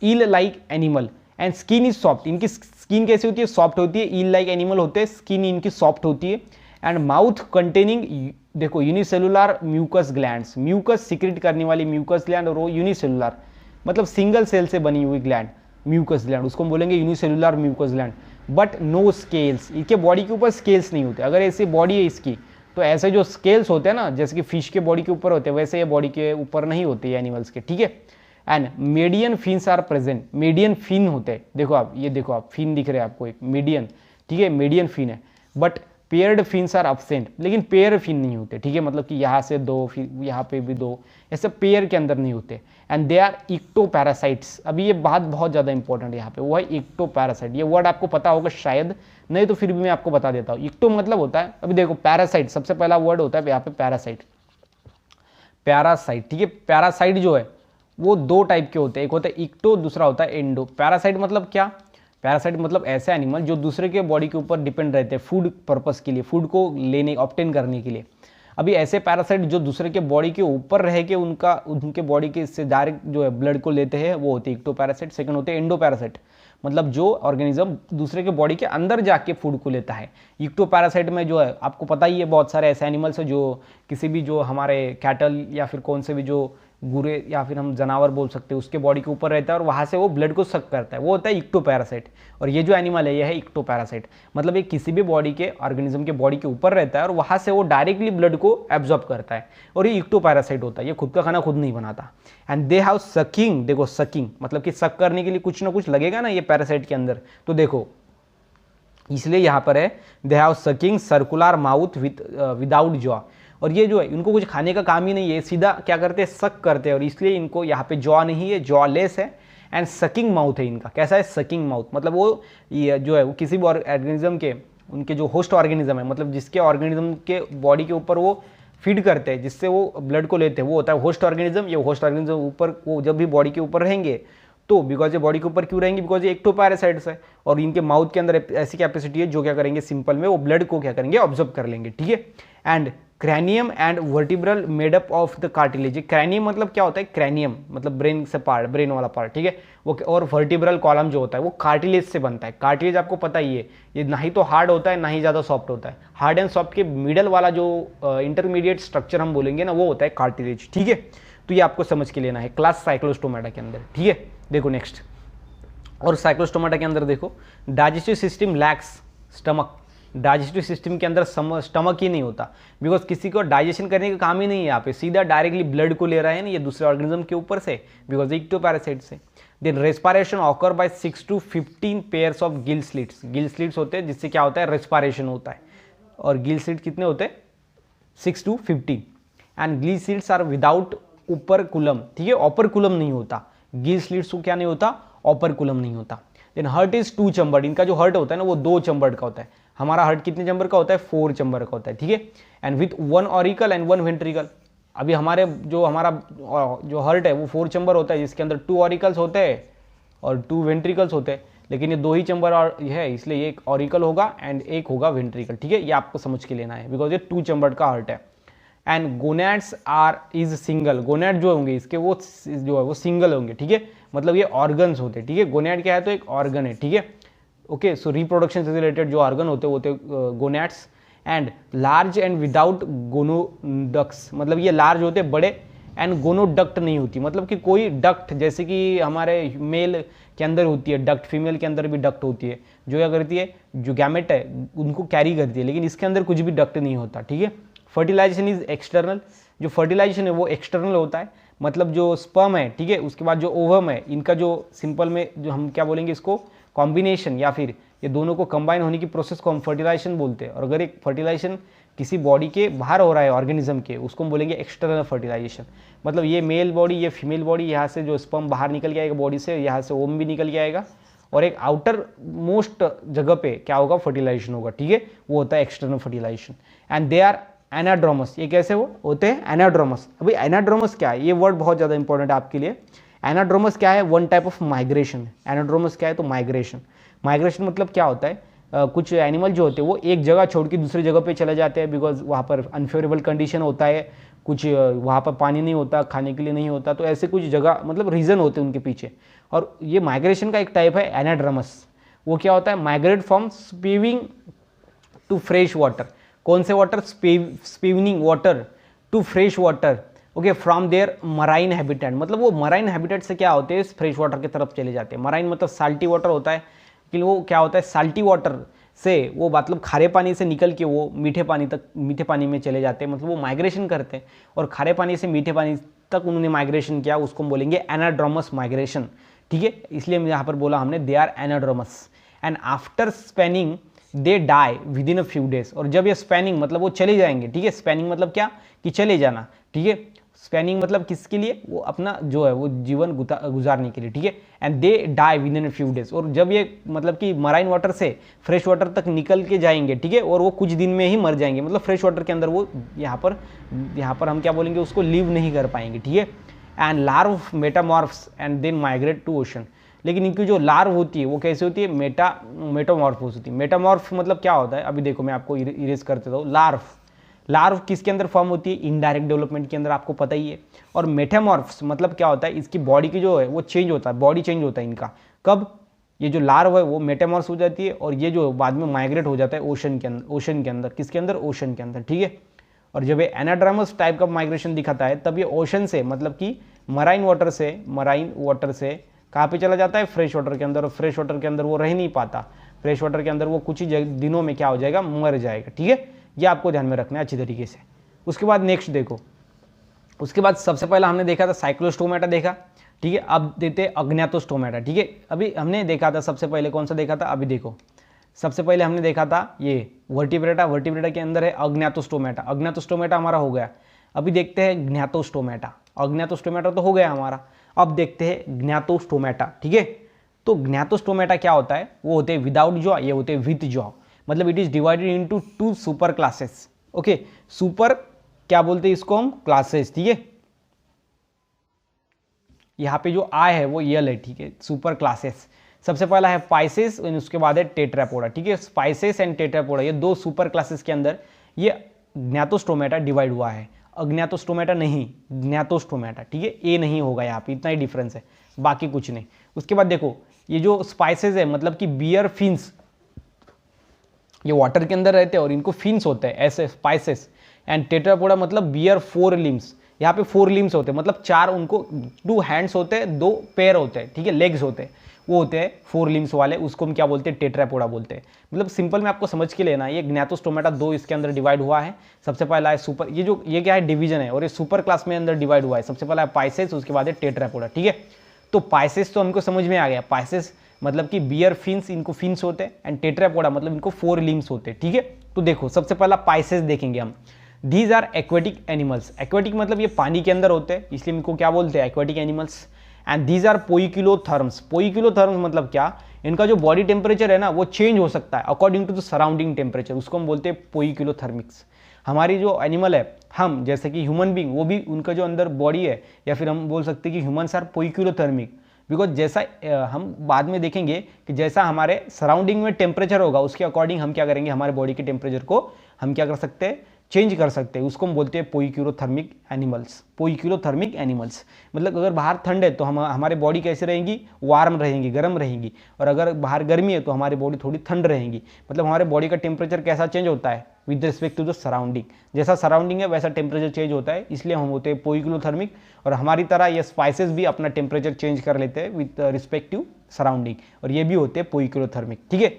eel like animal and skin is soft, इनकी स्किन कैसी होती है, सॉफ्ट होती है, ईल लाइक एनिमल होते हैं, स्किन इनकी सॉफ्ट होती है। एंड माउथ कंटेनिंग, देखो unicellular mucus glands, mucus secrete करने वाली म्यूकस ग्लैंड, और वो यूनिसेलुलर मतलब सिंगल सेल से बनी हुई ग्लैंड, म्यूकस ग्लैंड, उसको हम बोलेंगे unicellular mucus gland. But no scales, इनके बॉडी के ऊपर स्केल्स नहीं होते। अगर ऐसी बॉडी है इसकी तो ऐसे जो स्केल्स होते हैं ना, जैसे कि फिश के बॉडी के ऊपर होते हैं, वैसे ये बॉडी के ऊपर नहीं होते एनिमल्स के, ठीक है। And median fins are present, median fin होते हैं, देखो आप, ये देखो आप फिन दिख रहे हैं आपको, एक मीडियन, ठीक है, मीडियन फिन है। But paired fins are absent, लेकिन पेयर फिन नहीं होते, ठीक है, मतलब कि यहाँ से दो फिर यहाँ पे भी दो, ऐसे पेयर के अंदर नहीं होते। एंड दे आर इक्टोपैरासाइट्स, अभी ये बात बहुत ज़्यादा इंपॉर्टेंट है यहाँ पे, वो है इक्टोपैरासाइट। ये वर्ड आपको पता होगा शायद, नहीं तो फिर भी मैं आपको बता देता हूँ। इक्टो मतलब होता है, अभी देखो पैरासाइट सबसे पहला वर्ड होता है यहाँ पे, पैरासाइट, पैरासाइट, ठीक है। पैरासाइट जो है वो दो टाइप के होते हैं, एक होता है इक्टो, दूसरा होता है एंडो। पैरासाइट मतलब क्या, पैरासाइट मतलब ऐसे एनिमल जो दूसरे के बॉडी के ऊपर डिपेंड रहते हैं फूड पर्पस के लिए, फूड को लेने ऑब्टेन करने के लिए। अभी ऐसे पैरासाइट जो दूसरे के बॉडी के ऊपर रह के उनके बॉडी के से डायरेक्ट जो है ब्लड को लेते हैं, वो होते हैं इक्टो पैरासाइट। सेकंड होते हैं एंडो पैरासाइट, मतलब जो ऑर्गेनिज्म दूसरे के बॉडी के अंदर जाके फूड को लेता है। इक्टो पैरासाइट में जो है आपको पता ही है, बहुत सारे ऐसे एनिमल्स हैं जो किसी भी जो हमारे कैटल या फिर कौन से भी जो गुरे या फिर हम जानवर बोल सकते हैं, उसके बॉडी के ऊपर रहता है और वहाँ से वो ब्लड को सक करता है, वो होता है इक्टो पैरासाइट। और ये जो एनिमल है ये है इक्टो पैरासाइट, मतलब ये किसी भी बॉडी के ऑर्गेनिज्म के बॉडी के ऊपर रहता है और वहाँ से वो डायरेक्टली ब्लड को एब्जॉर्ब करता है, और ये इक्टो पैरासाइट होता है। ये खुद का खाना खुद नहीं बनाता। एंड दे हैव सकिंग, देखो सकिंग मतलब कि सक करने के लिए कुछ ना कुछ लगेगा ना ये पैरासाइट के अंदर, तो देखो इसलिए यहाँ पर है they have sucking circular mouth without jaw. और ये जो है इनको कुछ खाने का काम ही नहीं है, सीधा क्या करते हैं, सक करते हैं, और इसलिए इनको यहाँ पे जॉ नहीं है, जॉ लेस है। एंड सकिंग माउथ है इनका, कैसा है, सकिंग माउथ, मतलब वो ये जो है वो किसी भी ऑर्गेनिज्म के, उनके जो होस्ट ऑर्गेनिज्म है, मतलब जिसके ऑर्गेनिज्म के बॉडी के ऊपर वो फीड करते हैं, जिससे वो ब्लड को लेते हैं, वो होता है होस्ट ऑर्गेनिज्म। ये होस्ट ऑर्गेनिज्म ऊपर वो जब भी बॉडी के ऊपर रहेंगे, तो बिकॉज ये बॉडी के ऊपर क्यों रहेंगे, बिकॉज ये एक्टोपैरासाइट्स है, और इनके माउथ के अंदर ऐसी कैपेसिटी है जो क्या करेंगे, सिंपल में वो ब्लड को क्या करेंगे, ऑब्जर्व कर लेंगे, ठीक है। And cranium and vertebral made up of the cartilage. Cranium मतलब क्या होता है, क्रैनियम मतलब ब्रेन से पार्ट, ब्रेन वाला पार्ट, ठीक है वो। और वर्टिब्रल कॉलम जो होता है वो कार्टिलेज से बनता है। कार्टिलेज आपको पता ही है, ये ना ही तो हार्ड होता है ना ही ज़्यादा सॉफ्ट होता है। हार्ड एंड सॉफ्ट के मिडल वाला जो इंटरमीडिएट स्ट्रक्चर हम बोलेंगे ना, वो होता है कार्टिलेज, ठीक है। तो ये आपको समझ के लेना है क्लास साइक्लोस्टोमेटा के अंदर, ठीक है। देखो नेक्स्ट, और साइक्लोस्टोमेटा के अंदर देखो digestive system lakhs stomach. Digestive system के अंदर स्टमक ही नहीं होता, बिकॉज किसी को डाइजेशन करने का काम ही नहीं है यहाँ पे, सीधा डायरेक्टली ब्लड को ले रहा है ना ये दूसरे ऑर्गेनिज्म के ऊपर से, बिकॉज इक्टोपैरासाइट से। Then respiration occur by 6 to 15 pairs of gill slits. Gill slits होते हैं जिससे क्या होता है, रेस्पिरेशन होता है। और गिल स्लिट कितने होते हैं, 6 to 15। And gill slits are without operculum, ठीक है, ओपरकुलम नहीं होता गिल स्लिट्स को, क्या नहीं होता, ओपरकुलम नहीं होता। देन हर्ट इज 2 चैम्बर्ड, इनका जो हर्ट होता है ना वो 2 चैम्बर्ड का होता है। हमारा हर्ट कितने चैम्बर का होता है, 4 चैम्बर का होता है, ठीक है। And with 1 auricle and 1 ventricle. अभी हमारा जो हर्ट है वो 4 चैम्बर होता है, जिसके अंदर 2 ऑरिकल्स होते हैं और 2 वेंट्रिकल्स होते हैं, लेकिन ये 2 ही चैम्बर है, इसलिए एक ऑरिकल होगा एंड एक होगा वेंट्रिकल, ठीक है। ये आपको समझ के लेना है, बिकॉज ये 2 चैम्बर का हर्ट है। And gonads are is single, gonad जो होंगे इसके वो जो है वो सिंगल होंगे, ठीक है, मतलब ये ऑर्गन्स होते हैं, ठीक है। गोनैड क्या है, तो एक ऑर्गन है, ठीक है, ओके। सो रिप्रोडक्शन से रिलेटेड जो ऑर्गन होते gonads. And large and without gonoducts, मतलब ये लार्ज होते हैं, बड़े, एंड गोनोडक्ट नहीं होती, मतलब कि कोई डक्ट जैसे कि हमारे मेल के अंदर होती है डक्ट, फीमेल के अंदर भी डक्ट होती है, जो क्या करती है, जो गैमेट है उनको कैरी करती है, लेकिन इसके अंदर कुछ भी डक्ट नहीं होता, ठीक है। फर्टिलाइजेशन इज एक्सटर्नल, जो फर्टिलाइजेशन है वो एक्सटर्नल होता है, मतलब जो स्पर्म है, ठीक है, उसके बाद जो ओवम है, इनका जो सिंपल में जो हम क्या बोलेंगे इसको कॉम्बिनेशन, या फिर ये दोनों को कंबाइन होने की प्रोसेस को हम फर्टिलाइजेशन बोलते हैं। और अगर एक फर्टिलाइजेशन किसी बॉडी के बाहर हो रहा है ऑर्गेनिज्म के, उसको हम बोलेंगे एक्सटर्नल फर्टिलाइजेशन। मतलब ये मेल बॉडी, ये फीमेल बॉडी, यहाँ से जो स्पर्म बाहर निकल के आएगा बॉडी से, यहाँ से ओवम भी निकल के आएगा, और एक आउटर मोस्ट जगह पे क्या होगा, फर्टिलाइजेशन होगा, ठीक है, वो होता है external fertilization. And they are anadromous, ये कैसे वो होते हैं, एनाड्रोमस। अभी एनाड्रोमस क्या है, ये वर्ड बहुत ज़्यादा इंपॉर्टेंट है आपके लिए। एनाड्रोमस क्या है, one type of migration. Anadromous क्या है, तो माइग्रेशन। माइग्रेशन मतलब क्या होता है, कुछ एनिमल जो होते हैं वो एक जगह छोड़ के दूसरी जगह पे चले जाते हैं, बिकॉज वहाँ पर अनफेवरेबल कंडीशन होता है, कुछ वहाँ पर पानी नहीं होता, खाने के लिए नहीं होता, तो ऐसे कुछ जगह मतलब रीज़न होते हैं उनके पीछे। और ये माइग्रेशन का एक टाइप है एनाड्रोमस। वो क्या होता है, migrate from spawning to fresh water. कौन से water, spawning water to fresh water, okay, from there marine habitat. मतलब वो मराइन हैबिटेट से क्या होते हैं, फ्रेश वाटर की तरफ चले जाते हैं। मराइन मतलब साल्टी वाटर होता है, कि वो क्या होता है, साल्टी वाटर से वो मतलब खारे पानी से निकल के वो मीठे पानी में चले जाते हैं, मतलब वो माइग्रेशन करते हैं। और खारे पानी से मीठे पानी तक उन्होंने माइग्रेशन किया, उसको हम बोलेंगे एनाड्रोमस माइग्रेशन, ठीक है। इसलिए यहाँ पर बोला हमने they are anadromous. And after spawning they die within a few days. और जब ये स्पेनिंग मतलब वो चले जाएंगे, ठीक है, स्पेनिंग मतलब क्या, कि चले जाना, ठीक है। स्पेनिंग मतलब किसके लिए, वो अपना जो है वो जीवन गुजारने के लिए, ठीक है। And they die within a few days. और जब ये मतलब कि मराइन वाटर से फ्रेश वाटर तक निकल के जाएंगे, ठीक है, और वो कुछ दिन में ही मर जाएंगे, मतलब फ्रेश वाटर के अंदर वो यहाँ पर हम क्या बोलेंगे उसको, लिव नहीं कर पाएंगे, ठीक है। And larva metamorphose and then migrate to ocean. लेकिन इनकी जो लार्व होती है वो कैसे होती है, मेटामॉर्फोस होती है। मेटामॉर्फ मतलब क्या होता है, अभी देखो मैं आपको इरेज कर देता हूँ। लार्व किसके अंदर फॉर्म होती है, इनडायरेक्ट डेवलपमेंट के अंदर, आपको पता ही है। और मेटामॉर्फ्स मतलब क्या होता है, इसकी बॉडी की जो है वो चेंज होता है, बॉडी चेंज होता है इनका। कब, ये जो लार्व है वो मेटामॉर्फ्स हो जाती है, और ये जो बाद में माइग्रेट हो जाता है ओशन के अंदर, किसके अंदर, ओशन के अंदर, ठीक है। और जब ये एनाड्रोमस टाइप का माइग्रेशन दिखाता है, तब ये ओशन से मतलब कि मराइन वाटर से कहाँ पे चला जाता है, फ्रेश वाटर के अंदर। और फ्रेश वाटर के अंदर वो रह नहीं पाता, फ्रेश वाटर के अंदर वो कुछ ही दिनों में क्या हो जाएगा, मर जाएगा, ठीक है। ये आपको ध्यान में रखना है अच्छी तरीके से। उसके बाद नेक्स्ट देखो, उसके बाद सबसे पहला हमने देखा था साइक्लोस्टोमेटा देखा, ठीक है। अब देते अग्न्यातोस्टोमेटा, ठीक है। अभी हमने देखा था सबसे पहले कौन सा देखा था, अभी देखो सबसे पहले हमने देखा था ये वर्टिब्रेटा के अंदर है अग्न्यातोस्टोमेटा। अग्न्यातोस्टोमेटा हमारा हो गया। अभी देखते हैं ज्ञातोस्टोमेटा। अग्न्यातोस्टोमेटा तो हो गया हमारा, अब देखते हैं ज्ञातोस्टोमेटा, ठीक है। तो ज्ञातोस्टोमेटा क्या होता है, वो होते हैं विदाउट जॉ, ये होते हैं विथ जॉ। मतलब it is divided into 2 super classes, okay. Super क्या बोलते हैं इसको हम, क्लासेस, ठीक है। यहाँ पे जो आई है वो यल है, ठीक है। सुपर क्लासेस, सबसे पहला है पाइसेस, उसके बाद है टेट्रापोडा, ठीक है। स्पाइसेस एंड टेट्रापोडा, ये 2 सुपर क्लासेस के अंदर ये ज्ञातोस्टोमेटा डिवाइड हुआ है। अग्न्यातोस्टोमेटा नहीं, ज्ञातोस्टोमेटा, ठीक है। ए नहीं होगा यहाँ पे, इतना ही डिफरेंस है, बाकी कुछ नहीं। उसके बाद देखो ये जो स्पाइसेस है, मतलब कि बियर फिन्स, ये वाटर के अंदर रहते हैं और इनको फिन्स होते हैं ऐसे स्पाइसेस। एंड टेट्रापोडा मतलब बियर 4 लिम्स, यहाँ पे 4 लिम्स होते हैं, मतलब 4 उनको 2 हैंड्स होते हैं, 2 पैर होते हैं, ठीक है, लेग्स होते हैं, वो होते हैं 4 लिम्स वाले, उसको हम क्या बोलते हैं, टेट्रापोडा बोलते हैं। मतलब सिंपल में आपको समझ के लेना, ये ज्ञातोस्टोमेटा 2 इसके अंदर डिवाइड हुआ है। सबसे पहला है सुपर, ये क्या है, डिवीजन है, और ये सुपर क्लास में अंदर डिवाइड हुआ है। सबसे पहला है पाइसेस, उसके बाद है टेट्रापोडा, ठीक है। तो पाइसेस तो हमको समझ में आ गया, पाइसेस मतलब कि बियर फिन्स, इनको फिन्स होते हैं, एंड टेट्रापोडा मतलब इनको 4 लिम्स होते हैं, ठीक है। तो देखो सबसे पहला पाइसेस देखेंगे हम। These are aquatic animals. Aquatic मतलब ये पानी के अंदर होते हैं, इसलिए इनको क्या बोलते हैं, aquatic animals. And these are poikilotherms. Poikilotherms मतलब क्या, इनका जो बॉडी टेम्परेचर है ना वो चेंज हो सकता है according to the surrounding temperature, उसको हम बोलते हैं पोइकिलोथर्मिक्स। हमारी जो एनिमल है, हम जैसे कि ह्यूमन बींग, वो भी उनका जो अंदर बॉडी है, या फिर हम बोल सकते हैं कि ह्यूमन्स आर पोइकिलोथर्मिक, बिकॉज जैसा हम बाद में देखेंगे कि जैसा हमारे सराउंडिंग में टेम्परेचर होगा उसके अकॉर्डिंग हम क्या करेंगे, हमारे बॉडी के टेम्परेचर को हम क्या कर सकते हैं, चेंज कर सकते हैं, उसको हम बोलते हैं पोइक्यूरोथर्मिक एनिमल्स। पोइक्यूरोथर्मिक एनिमल्स मतलब अगर बाहर ठंड है तो हमारे बॉडी कैसे रहेंगी, वार्म रहेंगी, गर्म रहेंगी, और अगर बाहर गर्मी है तो हमारी बॉडी थोड़ी ठंड रहेंगी। मतलब हमारे बॉडी का टेम्परेचर कैसा चेंज होता है with respect to the surrounding, जैसा सराउंडिंग है वैसा टेम्परेचर चेंज होता है, इसलिए हम होते हैं पोइक्यूरोथर्मिक। और हमारी तरह ये स्पाइसेस भी अपना टेम्परेचर चेंज कर लेते हैं विद रिस्पेक्ट टू सराउंडिंग, और ये भी होते हैं पोइक्यूरोथर्मिक, ठीक है।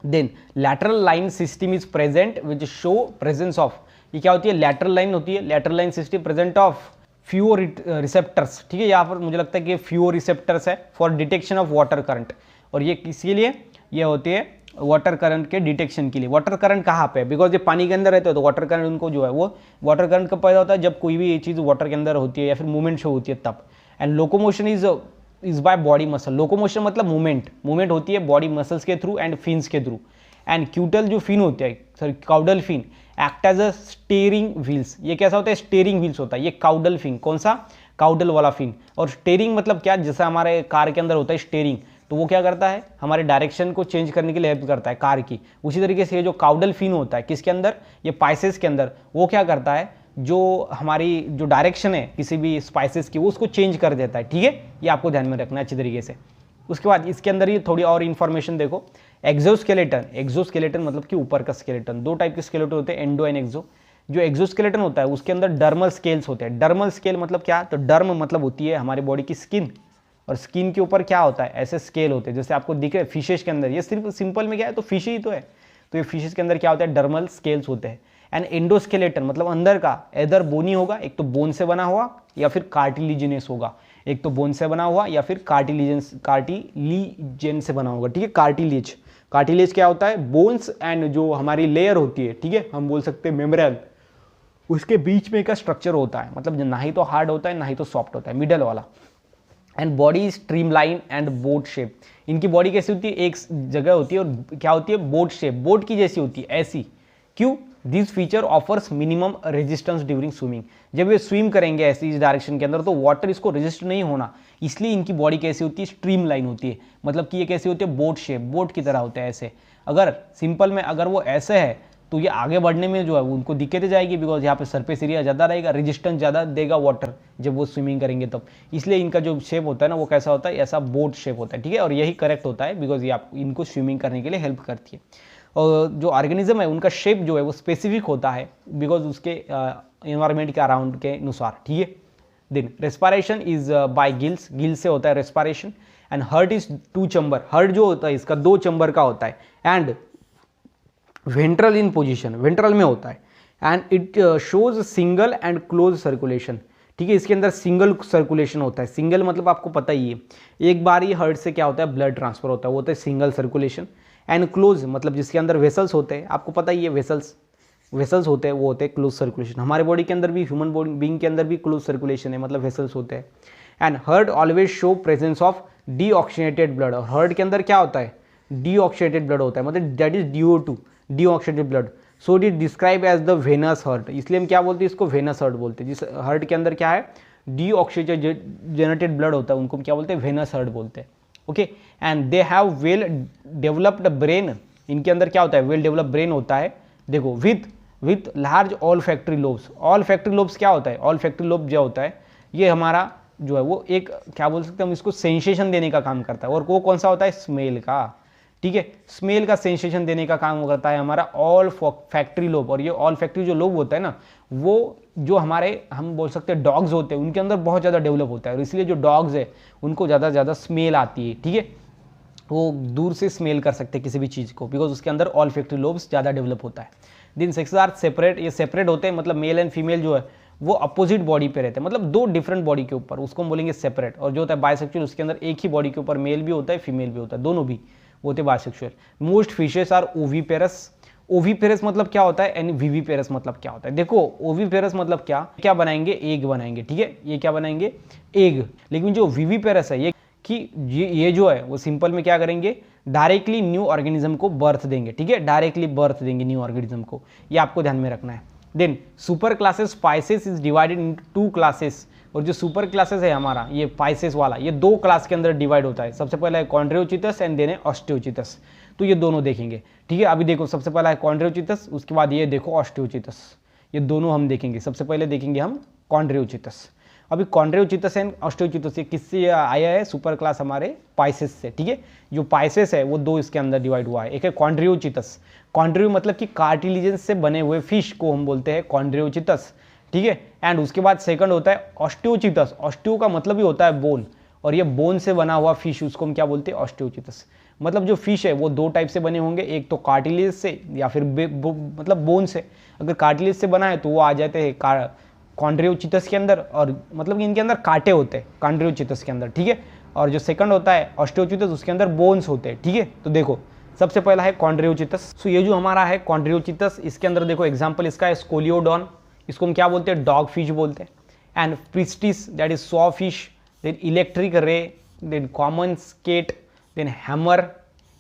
Then lateral line system is present which show presence of, ये क्या होती है, लैटरल लाइन होती है। Lateral line system present of flow receptors, ठीक है। यहाँ पर मुझे लगता है कि फ्यूओ रिसेप्टर्स है for detection of water current, और ये किसके लिए, ये होती है वाटर करंट के डिटेक्शन के लिए। वाटर करंट कहाँ पे है, बिकॉज ये पानी के अंदर रहते हैं तो वाटर करंट उनको जो है वो, वाटर करंट कब पैदा होता है, जब कोई भी ये चीज़ वाटर के अंदर होती है या फिर मूवमेंट शो होती है तब। And locomotion is by body muscle. Locomotion मतलब मूवमेंट होती है बॉडी मसल्स के थ्रू एंड फिन्स के थ्रू। एंड क्यूटल जो फिन होते हैं, sorry caudal fin act as a steering wheels. ये कैसा होता है, स्टेयरिंग व्हील्स होता है। ये काउडल फिन, कौन सा, काउडल वाला फिन। और स्टेयरिंग मतलब क्या, जैसा हमारे कार के अंदर होता है स्टेयरिंग, तो वो क्या करता है, हमारे डायरेक्शन को चेंज करने के लिए हेल्प करता है कार की। उसी तरीके से ये जो काउडल फिन होता है किसके अंदर, ये पाइसेस के अंदर, वो क्या करता है, जो हमारी जो डायरेक्शन है किसी भी स्पाइसेस की वो उसको चेंज कर देता है, ठीक है। ये आपको ध्यान में रखना है अच्छी तरीके से। उसके बाद इसके अंदर ये थोड़ी और इन्फॉर्मेशन देखो। एक्सोस्केलेटन, एक्सोस्केलेटन मतलब कि ऊपर का स्केलेटन। दो टाइप के स्केलेटन होते हैं, एंडो एंड एक्सो। जो एक्सोस्केलेटन होता है उसके अंदर डर्मल स्केल्स होते हैं। डर्मल स्केल मतलब क्या, तो डर्म मतलब होती है हमारी बॉडी की स्किन, और स्किन के ऊपर क्या होता है, ऐसे स्केल होते हैं जैसे आपको दिख रहे फिशेज के अंदर। ये सिर्फ सिंपल में क्या है, तो फिश ही तो है, तो ये फिशेज के अंदर क्या होता है, डर्मल स्केल्स होते हैं। एंड एंडोस्केलेटन मतलब अंदर का, इधर बोनी होगा, एक तो बोन से बना हुआ या फिर कार्टिलिजिनस होगा। एक तो बोन से बना हुआ या फिर कार्टिलीजन से बना होगा, ठीक है। कार्टिलेज क्या होता है, बोन्स एंड जो हमारी लेयर होती है, ठीक है, हम बोल सकते हैं मेम्ब्रेन, उसके बीच में का स्ट्रक्चर होता है। मतलब ना ही तो हार्ड होता है ना ही तो सॉफ्ट होता है, मिडल वाला। And body streamline and boat shape. इनकी बॉडी कैसी होती है, एक जगह होती है और क्या होती है, बोट शेप, बोट की जैसी होती है, ऐसी। क्यों, this feature offers minimum resistance during swimming. जब ये स्विम करेंगे ऐसी इस डायरेक्शन के अंदर तो वाटर इसको रेजिस्ट नहीं होना, इसलिए इनकी बॉडी कैसी होती है, स्ट्रीम लाइन होती है। मतलब कि ये कैसी होती है, बोट शेप, बोट की तरह होते हैं ऐसे। अगर सिंपल में अगर वो ऐसे है तो ये आगे बढ़ने में जो है वो उनको दिक्कतें जाएगी, बिकॉज यहाँ पे सरफेस एरिया ज़्यादा रहेगा, रेजिस्टेंस ज़्यादा देगा वाटर जब वो स्विमिंग करेंगे तब। इसलिए इनका जो शेप होता है ना वो कैसा होता है, ऐसा बोट शेप होता है, ठीक है। और यही करेक्ट होता है बिकॉज ये आप इनको स्विमिंग करने के लिए हेल्प करती है। और जो ऑर्गेनिज्म है उनका शेप जो है वो स्पेसिफिक होता है बिकॉज उसके एनवायरमेंट के अराउंड के अनुसार, ठीक है। Then respiration is by gills, gill से होता है respiration. And heart is 2 chamber, heart जो होता है इसका 2 चैम्बर का होता है। And ventral in position, ventral में होता है। And it shows single and close circulation, ठीक है। इसके अंदर सिंगल सर्कुलेशन होता है। सिंगल मतलब आपको पता ही है, एक बार ही हार्ट से क्या होता है, ब्लड ट्रांसफर होता है, वो होता है सिंगल सर्कुलेशन। एंड क्लोज मतलब जिसके अंदर वेसल्स होते हैं, आपको पता ही है वेसल्स होते हैं, वो होते हैं क्लोज सर्कुलेशन। हमारे बॉडी के अंदर भी, ह्यूमन बॉडी बीइंग के अंदर भी क्लोज सर्कुलेशन है, मतलब वेसल्स होते हैं। And heart always show presence of deoxygenated blood, और हार्ट के अंदर क्या होता है, डीऑक्सीनेटेड ब्लड होता है, मतलब that is DO2, deoxygenated blood. So it is describe as the venous heart, इसलिए हम क्या बोलते हैं, इसको वेनस हार्ट बोलते हैं। जिस हार्ट के अंदर क्या है, डीऑक्सीजनेटेड ब्लड होता है, उनको क्या बोलते हैं, वेनस हार्ट बोलते हैं, okay. And they have well developed brain, इनके अंदर क्या होता है, वेल डेवलप्ड ब्रेन होता है। देखो with large all factory lobes. All factory lobes क्या होता है, ऑल फैक्ट्री लोब जो होता है ये हमारा जो है वो एक क्या बोल सकते हैं हम, इसको सेंसेशन देने का काम करता है। और वो कौन सा होता है, स्मेल का, ठीक है। स्मेल का सेंसेशन देने का काम करता है हमारा ऑल फैक्ट्री लोब। और ये ऑल फैक्ट्री जो लोब होता है ना, वो जो हमारे हम बोल सकते हैं डॉग्स होते हैं उनके अंदर बहुत ज़्यादा डेवलप होता है, और इसलिए जो डॉग्स है उनको ज़्यादा स्मेल आती है, ठीक है। वो दूर से स्मेल कर सकते हैं किसी भी चीज़ को, बिकॉज उसके अंदर ऑल फैक्ट्री लोब्स ज़्यादा डेवलप होता है। दिन सेक्स आर सेपरेट, ये सेपरेट होते हैं, मतलब मेल एंड फीमेल जो है वो अपोजिट बॉडी पे रहते हैं, मतलब 2 डिफरेंट बॉडी के ऊपर, उसको हम बोलेंगे सेपरेट। और जो होता है बायसेक्सुअल, उसके अंदर एक ही बॉडी के ऊपर मेल भी होता है फीमेल भी होता है, दोनों भी वो होते हैं bisexual. Most fishes are oviparous. Oviparous मतलब क्या होता है, एंड विवीपेरस मतलब क्या होता है। देखो ओवीपेरस मतलब क्या बनाएंगे, एग बनाएंगे, ठीक है। ये क्या बनाएंगे, एग। लेकिन जो विवीपेरस है ये जो है वो सिंपल में क्या करेंगे, डायरेक्टली न्यू ऑर्गेनिज्म को बर्थ देंगे, ठीक है। डायरेक्टली बर्थ देंगे न्यू ऑर्गेनिज्म को, ये आपको ध्यान में रखना है। Then super classes pisces is divided into 2 classes. और जो सुपर क्लासेस है हमारा ये पाइसेस वाला, ये 2 क्लास के अंदर डिवाइड होता है। सबसे पहले है कॉन्ड्रियोचिटस एंड देन है ऑस्टियोचिटस। तो ये दोनों देखेंगे, ठीक है। अभी देखो सबसे पहला है कॉन्ड्रियोचिथस, उसके बाद ये देखो ऑस्टियोचिथस, ये दोनों हम देखेंगे। सबसे पहले देखेंगे हम कॉन्ड्रियोचिथस। अभी कॉन्ड्रियोचिथस एंड ऑस्टियोचिथस ये किससे आया है? सुपर क्लास हमारे पाइसेस से, ठीक है। जो पाइसेस है वो दो इसके अंदर डिवाइड हुआ है। एक है कॉन्ड्रियोचिथस, कॉन्ड्रियो मतलब कि कार्टिलेजेंस से बने हुए फिश को हम बोलते हैं कॉन्ड्रियोचिथस, ठीक है। एंड उसके बाद सेकंड होता है ऑस्टियोचिथस, ऑस्टियो का मतलब ही होता है बोन, और ये बोन से बना हुआ फिश उसको हम क्या बोलते हैं? ऑस्टियोचिथस। मतलब जो फिश है वो दो टाइप से बने होंगे, एक तो कार्टिलेज से या फिर मतलब बोन से। अगर कार्टिलेज से बना है तो वो आ जाते हैं कॉन्ड्रियोचिथस के अंदर, और मतलब कि इनके अंदर कांटे होते हैं कॉन्ड्रियोचिथस के अंदर, ठीक है। और जो सेकंड होता है ऑस्टियोचिथस उसके अंदर बोन्स होते हैं, ठीक है। तो देखो सबसे पहला है कॉन्ड्रियोचिथस। सो ये जो हमारा है कॉन्ड्रियोचिथस, इसके अंदर देखो एग्जाम्पल इसका है स्कोलियोडॉन, इसको हम क्या बोलते हैं? डॉग फिश बोलते हैं। And Pristis that is saw fish, then electric ray, then common skate, then hammer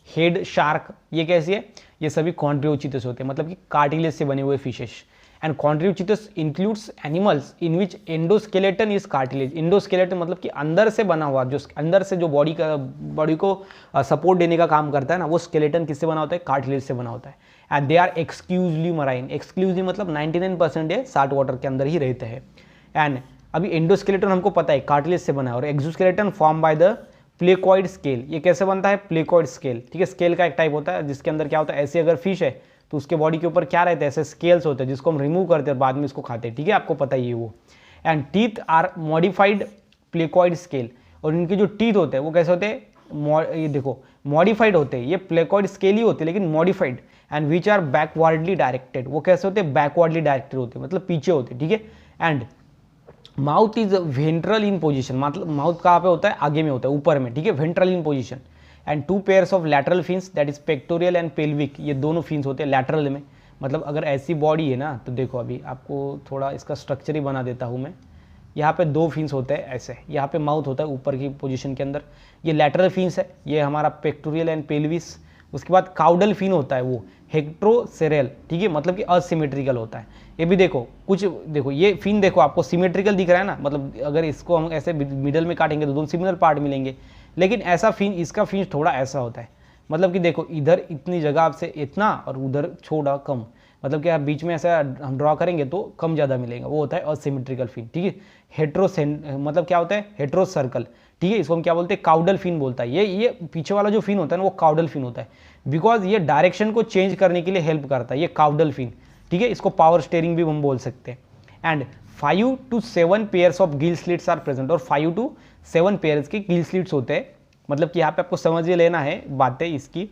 head shark, ये कैसी है? ये सभी कॉन्ड्रियोचिथस होते हैं, मतलब कि कार्टिलेज से बने हुए fishes. And chondrichthyes includes animals in which endoskeleton is cartilage. Endoskeleton मतलब कि अंदर से बना हुआ, जो अंदर से जो बॉडी को सपोर्ट देने का काम करता है ना, वो स्केलेटन किससे बना होता है? कार्टिलेज से बना होता है। And they are exclusively marine, exclusive मतलब 99% है साल्ट वाटर के अंदर ही रहते हैं। एंड अभी एंडोस्केलेटन हमको पता है कार्टिलेज से बना है, और exoskeleton form by the placoid scale. ये कैसे बनता है? प्लेकॉइड स्केल, ठीक है। स्केल का एक टाइप होता है जिसके अंदर क्या होता है, ऐसे अगर फिश है तो उसके बॉडी के ऊपर क्या रहता है? ऐसे स्केल्स होते हैं जिसको हम रिमूव करते हैं और बाद में इसको खाते हैं, ठीक है, आपको पता ही है वो। And teeth are modified placoid scale, और इनके जो टीथ होते हैं वो कैसे होते हैं? ये देखो मॉडिफाइड होते हैं, ये प्लेकॉइड स्केल ही होते हैं लेकिन modified. And which are backwardly directed, वो कैसे होते हैं? बैकवर्डली डायरेक्टेड होते हैं, मतलब पीछे होते हैं, ठीक है। And mouth is ventral in position, मतलब माउथ कहाँ पे होता है? आगे में होता है, ऊपर में, ठीक है, ventral in position. And two pairs of lateral fins that is pectoral and pelvic, ये दोनों फिन्स होते हैं लैटरल में। मतलब अगर ऐसी बॉडी है ना, तो देखो अभी आपको थोड़ा इसका स्ट्रक्चर ही बना देता हूँ मैं। यहाँ पे दो फिन्स होते हैं ऐसे, यहाँ पे माउथ होता है ऊपर की पोजीशन के अंदर, ये लैटरल फिन्स है, ये हमारा पेक्टोरियल एंड पेल्विस। उसके बाद काउडल फिन होता है वो हेक्ट्रोसेरेल, ठीक है, मतलब कि असिमेट्रिकल होता है। ये भी देखो कुछ, देखो ये फिन देखो आपको सिमेट्रिकल दिख रहा है ना, मतलब अगर इसको हम ऐसे मिडल में काटेंगे तो दोनों सिमिलर पार्ट मिलेंगे, लेकिन ऐसा फिन, इसका फिन थोड़ा ऐसा होता है, मतलब कि देखो इधर इतनी जगह से इतना और उधर छोटा कम, मतलब कि आप बीच में ऐसा हम ड्रॉ करेंगे तो कम ज़्यादा मिलेगा, वो होता है असिमेट्रिकल फिन, ठीक है। मतलब क्या होता है? हेट्रो सर्कल, ठीक है, इसको हम क्या बोलते हैं? काउडल फिन बोलता है। ये पीछे वाला जो फिन होता है ना वो काउडल फिन होता है, बिकॉज ये डायरेक्शन को चेंज करने के लिए हेल्प करता है, ये काउडल फिन, ठीक है। इसको पावर स्टेयरिंग भी हम बोल सकते हैं। And 5 to 7 pairs of gill slits are present, और 5 to 7 पेयर्स के गिल स्लिट्स होते हैं। मतलब कि यहाँ पे आपको समझ ये लेना है बातें इसकी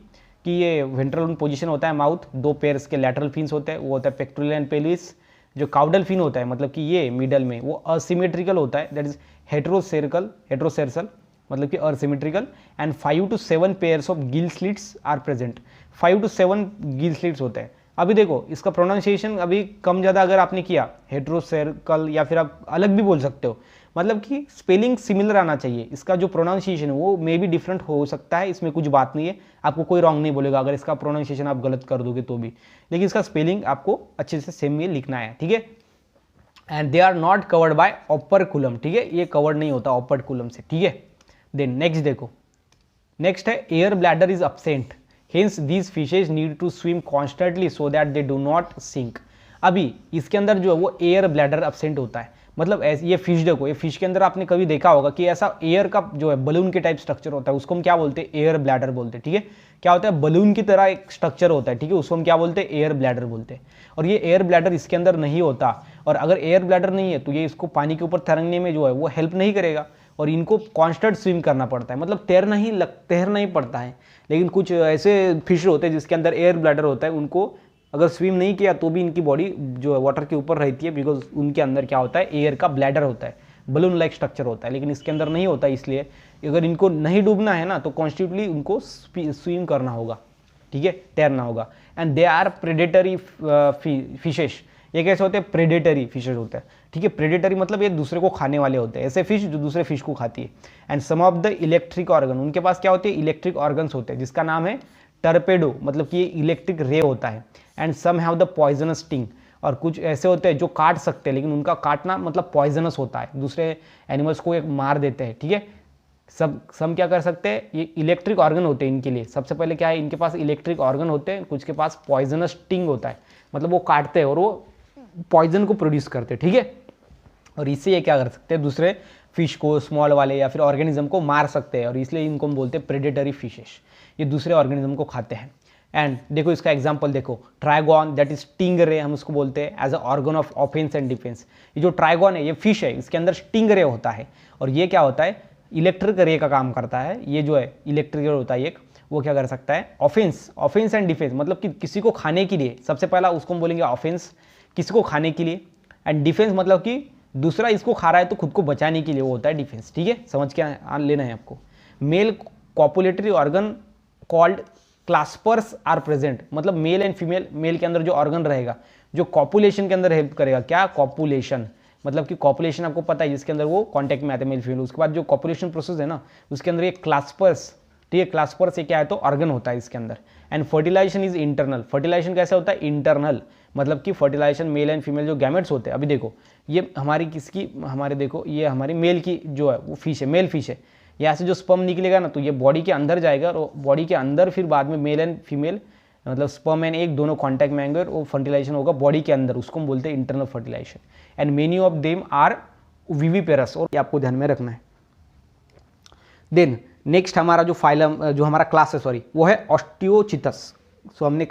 कि ये वेंट्रल पोजीशन होता है माउथ, दो पेयर्स के लैटरल फिन्स होते हैं, वो होता है पेक्टोरियल एंड पेल्विस। जो काउडल फिन होता है मतलब कि ये मिडल में, वो असिमेट्रिकल होता है, दैट इज हेट्रोसेरसल, मतलब कि asymmetrical. And 5 to 7 pairs of gill slits are present, 5 to 7 gill slits होते हैं। अभी देखो इसका प्रोनाउंसिएशन अभी कम ज़्यादा अगर आपने किया, हेट्रोसेरकल या फिर आप अलग भी बोल सकते हो, मतलब कि स्पेलिंग सिमिलर आना चाहिए। इसका जो प्रोनाउंसिएशन है वो मे भी डिफरेंट हो सकता है, इसमें कुछ बात नहीं है, आपको कोई रॉन्ग नहीं बोलेगा अगर इसका प्रोनाउंसिएशन आप गलत कर दोगे तो भी, लेकिन इसका स्पेलिंग आपको अच्छे से सेम में लिखना है, ठीक है। And they are not covered by operculum, ठीक है, ये कवर्ड नहीं होता ऑपरकुलम से, ठीक है। देन नेक्स्ट देखो, नेक्स्ट है air bladder is absent, hence these fishes need to swim constantly so that they do not sink। अभी इसके अंदर जो है वो एयर ब्लैडर absent होता है, मतलब ये फिश देखो, ये फिश के अंदर आपने कभी देखा होगा कि ऐसा एयर का जो है बलून के टाइप स्ट्रक्चर होता है, उसको हम क्या बोलते हैं? एयर ब्लैडर बोलते हैं, ठीक है। क्या होता है? बलून की तरह एक स्ट्रक्चर होता है, ठीक है, उसको हम क्या बोलते हैं? एयर ब्लैडर बोलते हैं। और ये एयर ब्लैडर इसके अंदर नहीं होता, और अगर एयर ब्लैडर नहीं है तो ये इसको पानी के ऊपर तरंगने में जो है वो हेल्प नहीं करेगा, और इनको कांस्टेंट स्विम करना पड़ता है, मतलब तैरना ही पड़ता है। लेकिन कुछ ऐसे फिश होते हैं जिसके अंदर एयर ब्लैडर होता है, उनको अगर स्विम नहीं किया तो भी इनकी बॉडी जो है वाटर के ऊपर रहती है, बिकॉज उनके अंदर क्या होता है? एयर का ब्लैडर होता है, बलून लाइक स्ट्रक्चर होता है, लेकिन इसके अंदर नहीं होता। इसलिए अगर इनको नहीं डूबना है ना तो कॉन्स्टेंटली उनको स्विम करना होगा, ठीक है, तैरना होगा। And they are predatory fishes, ये कैसे होते हैं? प्रेडेटरी फिशेस होते हैं, ठीक है। प्रेडेटरी मतलब ये दूसरे को खाने वाले होते हैं, ऐसे फिश जो दूसरे फिश को खाती है। And some of the electric organ, उनके पास क्या होते हैं? इलेक्ट्रिक ऑर्गन्स होते हैं, जिसका नाम है टर्पेडो, मतलब कि ये इलेक्ट्रिक रे होता है। And some have the poisonous sting, और कुछ ऐसे होते हैं जो काट सकते हैं, लेकिन उनका काटना मतलब पॉइजनस होता है, दूसरे एनिमल्स को एक मार देते हैं, ठीक है। सम क्या कर सकते हैं, ये इलेक्ट्रिक ऑर्गन होते हैं इनके लिए। सबसे पहले क्या है, इनके पास इलेक्ट्रिक ऑर्गन होते हैं, कुछ के पास पॉइजनस स्टिंग होता है, मतलब वो काटते हैं और वो पॉइजन को प्रोड्यूस करते हैं, ठीक है। और इससे ये क्या कर सकते हैं, दूसरे फिश को, स्मॉल वाले या फिर ऑर्गेनिज्म को मार सकते हैं, और इसलिए इनको हम बोलते हैं प्रेडेटरी फिशेस, ये दूसरे ऑर्गेनिज्म को खाते हैं। एंड देखो इसका एग्जांपल देखो, ट्राइगॉन दैट इज स्टिंगरे, हम उसको बोलते हैं as a organ of offense and defense. ये जो ट्राइगॉन है ये फिश है, इसके अंदर स्टिंगरे होता है, और ये क्या होता है, इलेक्ट्रिक रे का काम करता है। ये जो है इलेक्ट्रिक रे होता है एक, वो क्या कर सकता है, ऑफेंस एंड डिफेंस, मतलब कि किसी को खाने के लिए, सबसे पहला उसको हम बोलेंगे ऑफेंस, किसी को खाने के लिए, एंड डिफेंस मतलब कि दूसरा इसको खा रहा है तो खुद को बचाने के लिए, वो होता है डिफेंस, ठीक है। समझ के लेना है आपको। Male copulatory organ called claspers are present, मतलब मेल एंड फीमेल, मेल के अंदर जो ऑर्गन रहेगा जो कॉपुलेशन के अंदर हेल्प करेगा, क्या कॉपुलेशन, मतलब कि कॉपुलेशन आपको पता है जिसके अंदर वो कॉन्टैक्ट में आते हैं मेल फीमेल, उसके बाद जो कॉपुलेशन प्रोसेस है ना उसके अंदर ये क्लास्पर्स, ठीक है, क्लास्पर्स ये क्या है तो ऑर्गन होता है इसके अंदर। And fertilization is internal, fertilization कैसे होता है, इंटरनल, मतलब कि फर्टिलाइजेशन मेल एंड फीमेल जो गैमेट्स होते हैं, अभी देखो ये हमारी किसकी, हमारे देखो ये हमारी मेल की जो है वो फिश है, मेल फिश है, यहाँ से जो स्पर्म निकलेगा ना तो ये बॉडी के अंदर जाएगा, और बॉडी के अंदर फिर बाद में मेल एंड फीमेल मतलब स्पर्म एंड एग दोनों कांटेक्ट में आएंगे और वो फर्टिलाइजेशन होगा बॉडी के अंदर, उसको हम बोलते हैं internal fertilization. And many of them are viviparous, और ये आपको ध्यान में रखना है। देन नेक्स्ट हमारा जो फाइलम, जो हमारा क्लास है सॉरी, वो है ऑस्टियोचिथस। सो हमने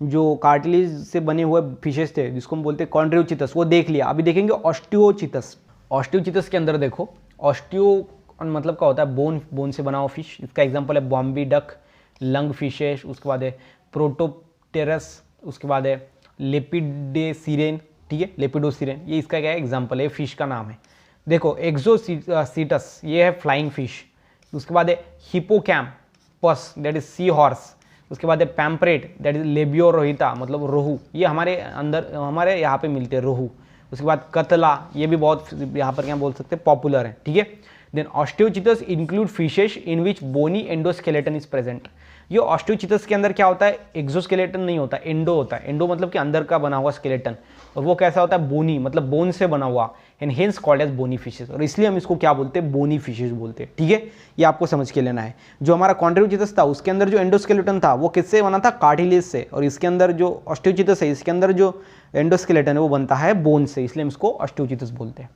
जो कार्टिलेज से बने हुए फिशेस थे जिसको हम बोलते हैं कॉन्ड्रियोचिथस, वो देख लिया। अभी देखेंगे ऑस्टियोचिथस। ऑस्टियोचिथस के अंदर देखो, ऑस्टियो मतलब क्या होता है, बोन से बना हुआ फिश। इसका एग्जांपल है बॉम्बी डक, लंग फिशेस, उसके बाद है प्रोटोप्टेरस, उसके बाद है लेपिडेसिरेन, ठीक है, लेपिडोसिरेन, ये इसका क्या है एग्जांपल है, फिश का नाम है। देखो एक्सोसीटस, ये है फ्लाइंग फिश। उसके बाद है hippocampus that is sea horse. उसके बाद है pomfret that is Labeo rohita, मतलब रोहू, ये हमारे अंदर हमारे यहाँ पे मिलते हैं रोहू। उसके बाद कतला, ये भी बहुत यहाँ पर क्या बोल सकते हैं पॉपुलर है, ठीक है। Then osteichthyes include fishes in which bony endoskeleton is present. ये ऑस्टियोचिथस के अंदर क्या होता है, एक्सोस्केलेटन नहीं होता, एंडो होता है। एंडो मतलब कि अंदर का बना हुआ स्केलेटन, और वो कैसा होता है, बोनी, मतलब बोन से बना हुआ, and hence called as bony fishes, और इसलिए हम इसको क्या बोलते हैं, बोनी फिशेस बोलते हैं, ठीक है। ये आपको समझ के लेना है। जो हमारा कॉन्ड्रियोचिथस था उसके अंदर जो एंडोस्केलेटन था वो किससे बना था, कार्टिलेज से, और इसके अंदर जो ऑस्टियोचिथस है इसके अंदर जो एंडोस्केलेटन है वो बनता है बोन से, इसलिए हम इसको ऑस्टियोचिथस बोलते हैं।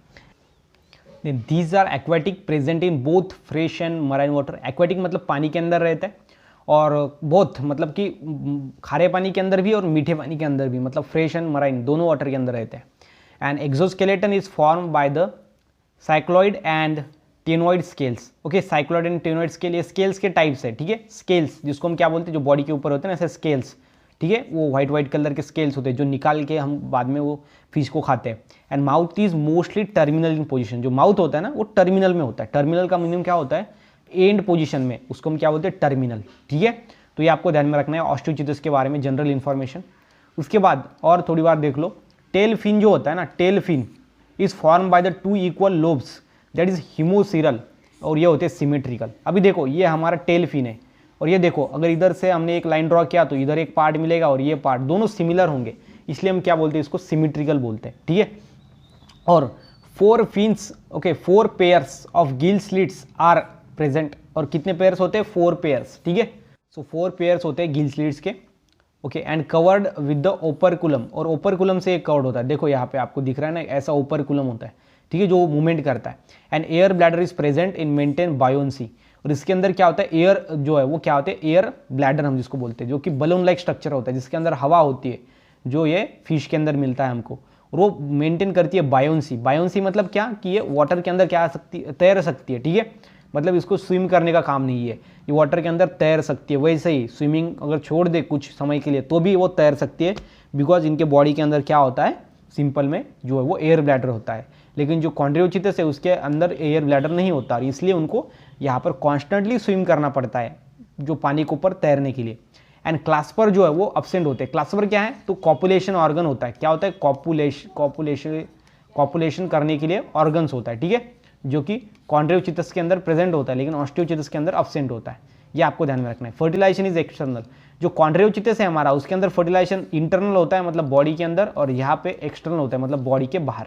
These are aquatic, present in both fresh and marine water. Aquatic मतलब पानी के अंदर रहता है, और बोथ मतलब कि खारे पानी के अंदर भी और मीठे पानी के अंदर भी, मतलब फ्रेश एंड मराइन दोनों वाटर के अंदर रहते हैं। And exoskeleton is form by the cycloid and टेनोइड scales. Okay, cycloid and टेनोइड scale, ये स्केल्स के टाइप्स है, ठीक है। स्केल्स जिसको हम क्या बोलते हैं, जो बॉडी के ऊपर होते हैं ना, ऐसे स्केल्स, ठीक है, वो व्हाइट कलर के स्केल्स होते हैं जो निकाल के हम बाद में वो फिश को खाते हैं। And mouth is mostly terminal in position, जो माउथ होता है ना वो टर्मिनल में होता है। टर्मिनल का मीनिंग क्या होता है, एंड पोजीशन में, उसको हम क्या बोलते हैं, टर्मिनल, ठीक है। तो ये आपको ध्यान में रखना है ऑस्टियोचिथस के बारे में जनरल इन्फॉर्मेशन। उसके बाद और थोड़ी बार देख लो, टेल फिन जो होता है ना, tail fin is form by the 2 equal lobes that is homocercal, और ये होते हैं सिमेट्रिकल। अभी देखो ये हमारा टेल फिन है, और ये देखो अगर इधर से हमने एक लाइन ड्रॉ किया तो इधर एक पार्ट मिलेगा और ये पार्ट, दोनों सिमिलर होंगे, इसलिए हम क्या बोलते हैं, इसको सिमेट्रिकल बोलते हैं, ठीक है। और 4 fins, okay, 4 pairs of gill slits are present, और कितने पेयर्स होते हैं, 4 पेयर्स, ठीक है। सो 4 पेयर्स होते हैं गिल स्लिट्स के, okay. And covered with the operculum, और ओपरकुलम से एक कवर्ड होता है, देखो यहाँ पे आपको दिख रहा है ना, ऐसा ओपरकुलम होता है, ठीक है, जो मूवमेंट करता है। And air bladder is present in maintain buoyancy, और इसके अंदर क्या होता है, एयर जो है वो क्या होता है, एयर ब्लैडर हम जिसको बोलते हैं, जो कि बलून लाइक स्ट्रक्चर होता है जिसके अंदर हवा होती है, जो ये फिश के अंदर मिलता है हमको, और वो मेंटेन करती है बायोन्सी। बायोन्सी मतलब क्या, कि ये वाटर के अंदर क्या आ सकती है, तैर सकती है, ठीक है, मतलब इसको स्विम करने का काम नहीं है, ये वाटर के अंदर तैर सकती है। वैसे ही स्विमिंग अगर छोड़ दे कुछ समय के लिए तो भी वो तैर सकती है, बिकॉज इनके बॉडी के अंदर क्या होता है, सिंपल में जो है वो एयर ब्लैडर होता है। लेकिन जो कॉन्ड्रियोचिथस है उसके अंदर एयर ब्लैडर नहीं होता, इसलिए उनको यहाँ पर कॉन्स्टेंटली स्विम करना पड़ता है, जो पानी के ऊपर तैरने के लिए। एंड क्लास्पर जो है वो अब्सेंट होते हैं। क्लास्पर क्या है, तो कॉपुलेशन ऑर्गन होता है। क्या होता है, कॉपुलेशन करने के लिए ऑर्गन्स होता है, ठीक है, जो कि कॉन्ड्रियोचिथस के अंदर प्रेजेंट होता है लेकिन ऑस्टियोचिथस के अंदर अब्सेंट होता है, ये आपको ध्यान में रखना है। फर्टिलाइजेशन इज एक्सटर्नल, जो कॉन्ड्रियोचिथस है हमारा उसके अंदर फर्टिलाइजेशन इंटरनल होता है, मतलब बॉडी के अंदर, और यहाँ पे एक्सटर्नल होता है, मतलब बॉडी के बाहर,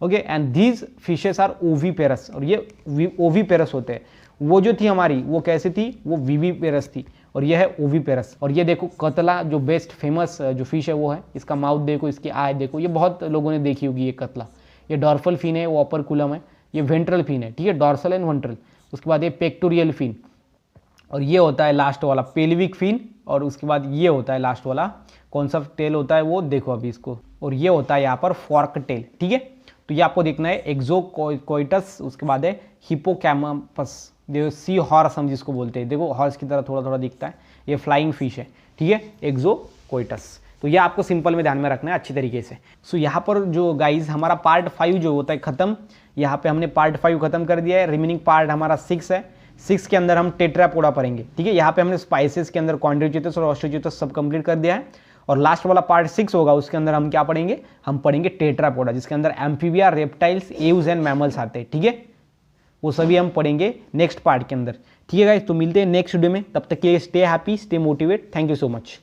okay. And these fishes are oviparous, और ये ओवीपेरस होते हैं। वो जो थी हमारी वो कैसे थी, वो विविपेरस थी, और ये है ओविपेरस। और ये देखो कतला जो बेस्ट फेमस जो फिश है वो है, इसका माउथ देखो, इसकी आय देखो, ये बहुत लोगों ने देखी होगी ये कतला। ये डॉर्फल फिन है, वो ऑपरकुलम है, ये वेंट्रल फिन है, ठीक है, डॉर्सल एंड वेंट्रल। उसके बाद ये पेक्टोरियल फिन, और ये होता है लास्ट वाला पेल्विक फिन, और उसके बाद ये होता है लास्ट वाला, कौन सा टेल होता है वो देखो अभी इसको, और ये होता है यहाँ पर फॉर्क टेल, ठीक है। तो ये आपको देखना है एक्सोकोइटस, उसके बाद है हिपोकैम्पस, देखो सी हॉर्स हम जिसको बोलते हैं, देखो हॉर्स की तरह थोड़ा थोड़ा दिखता है, ये फ्लाइंग फिश है, ठीक है, एक्सोकोइटस। तो ये आपको सिंपल में ध्यान में रखना है अच्छी तरीके से। सो यहाँ पर जो गाइज हमारा पार्ट 5 जो होता है खत्म, यहाँ पे हमने पार्ट 5 खत्म कर दिया है, रिमेनिंग पार्ट हमारा 6 है। 6 के अंदर हम टेट्रापोडा पढ़ेंगे, ठीक है। यहाँ पे हमने स्पाइसेस के अंदर कॉन्ड्रोचेटस और ऑस्ट्रोचेटस सब कंप्लीट कर दिया है, और लास्ट वाला पार्ट 6 होगा, उसके अंदर हम क्या पढ़ेंगे, हम पढ़ेंगे टेट्रापोडा, जिसके अंदर amphibia, reptiles, Aves and mammals आते हैं, ठीक है। वो सभी हम पढ़ेंगे नेक्स्ट पार्ट के अंदर, ठीक है गाइस। तो मिलते हैं नेक्स्ट वीडियो में, तब तक के लिए stay happy, stay motivate, thank you so much.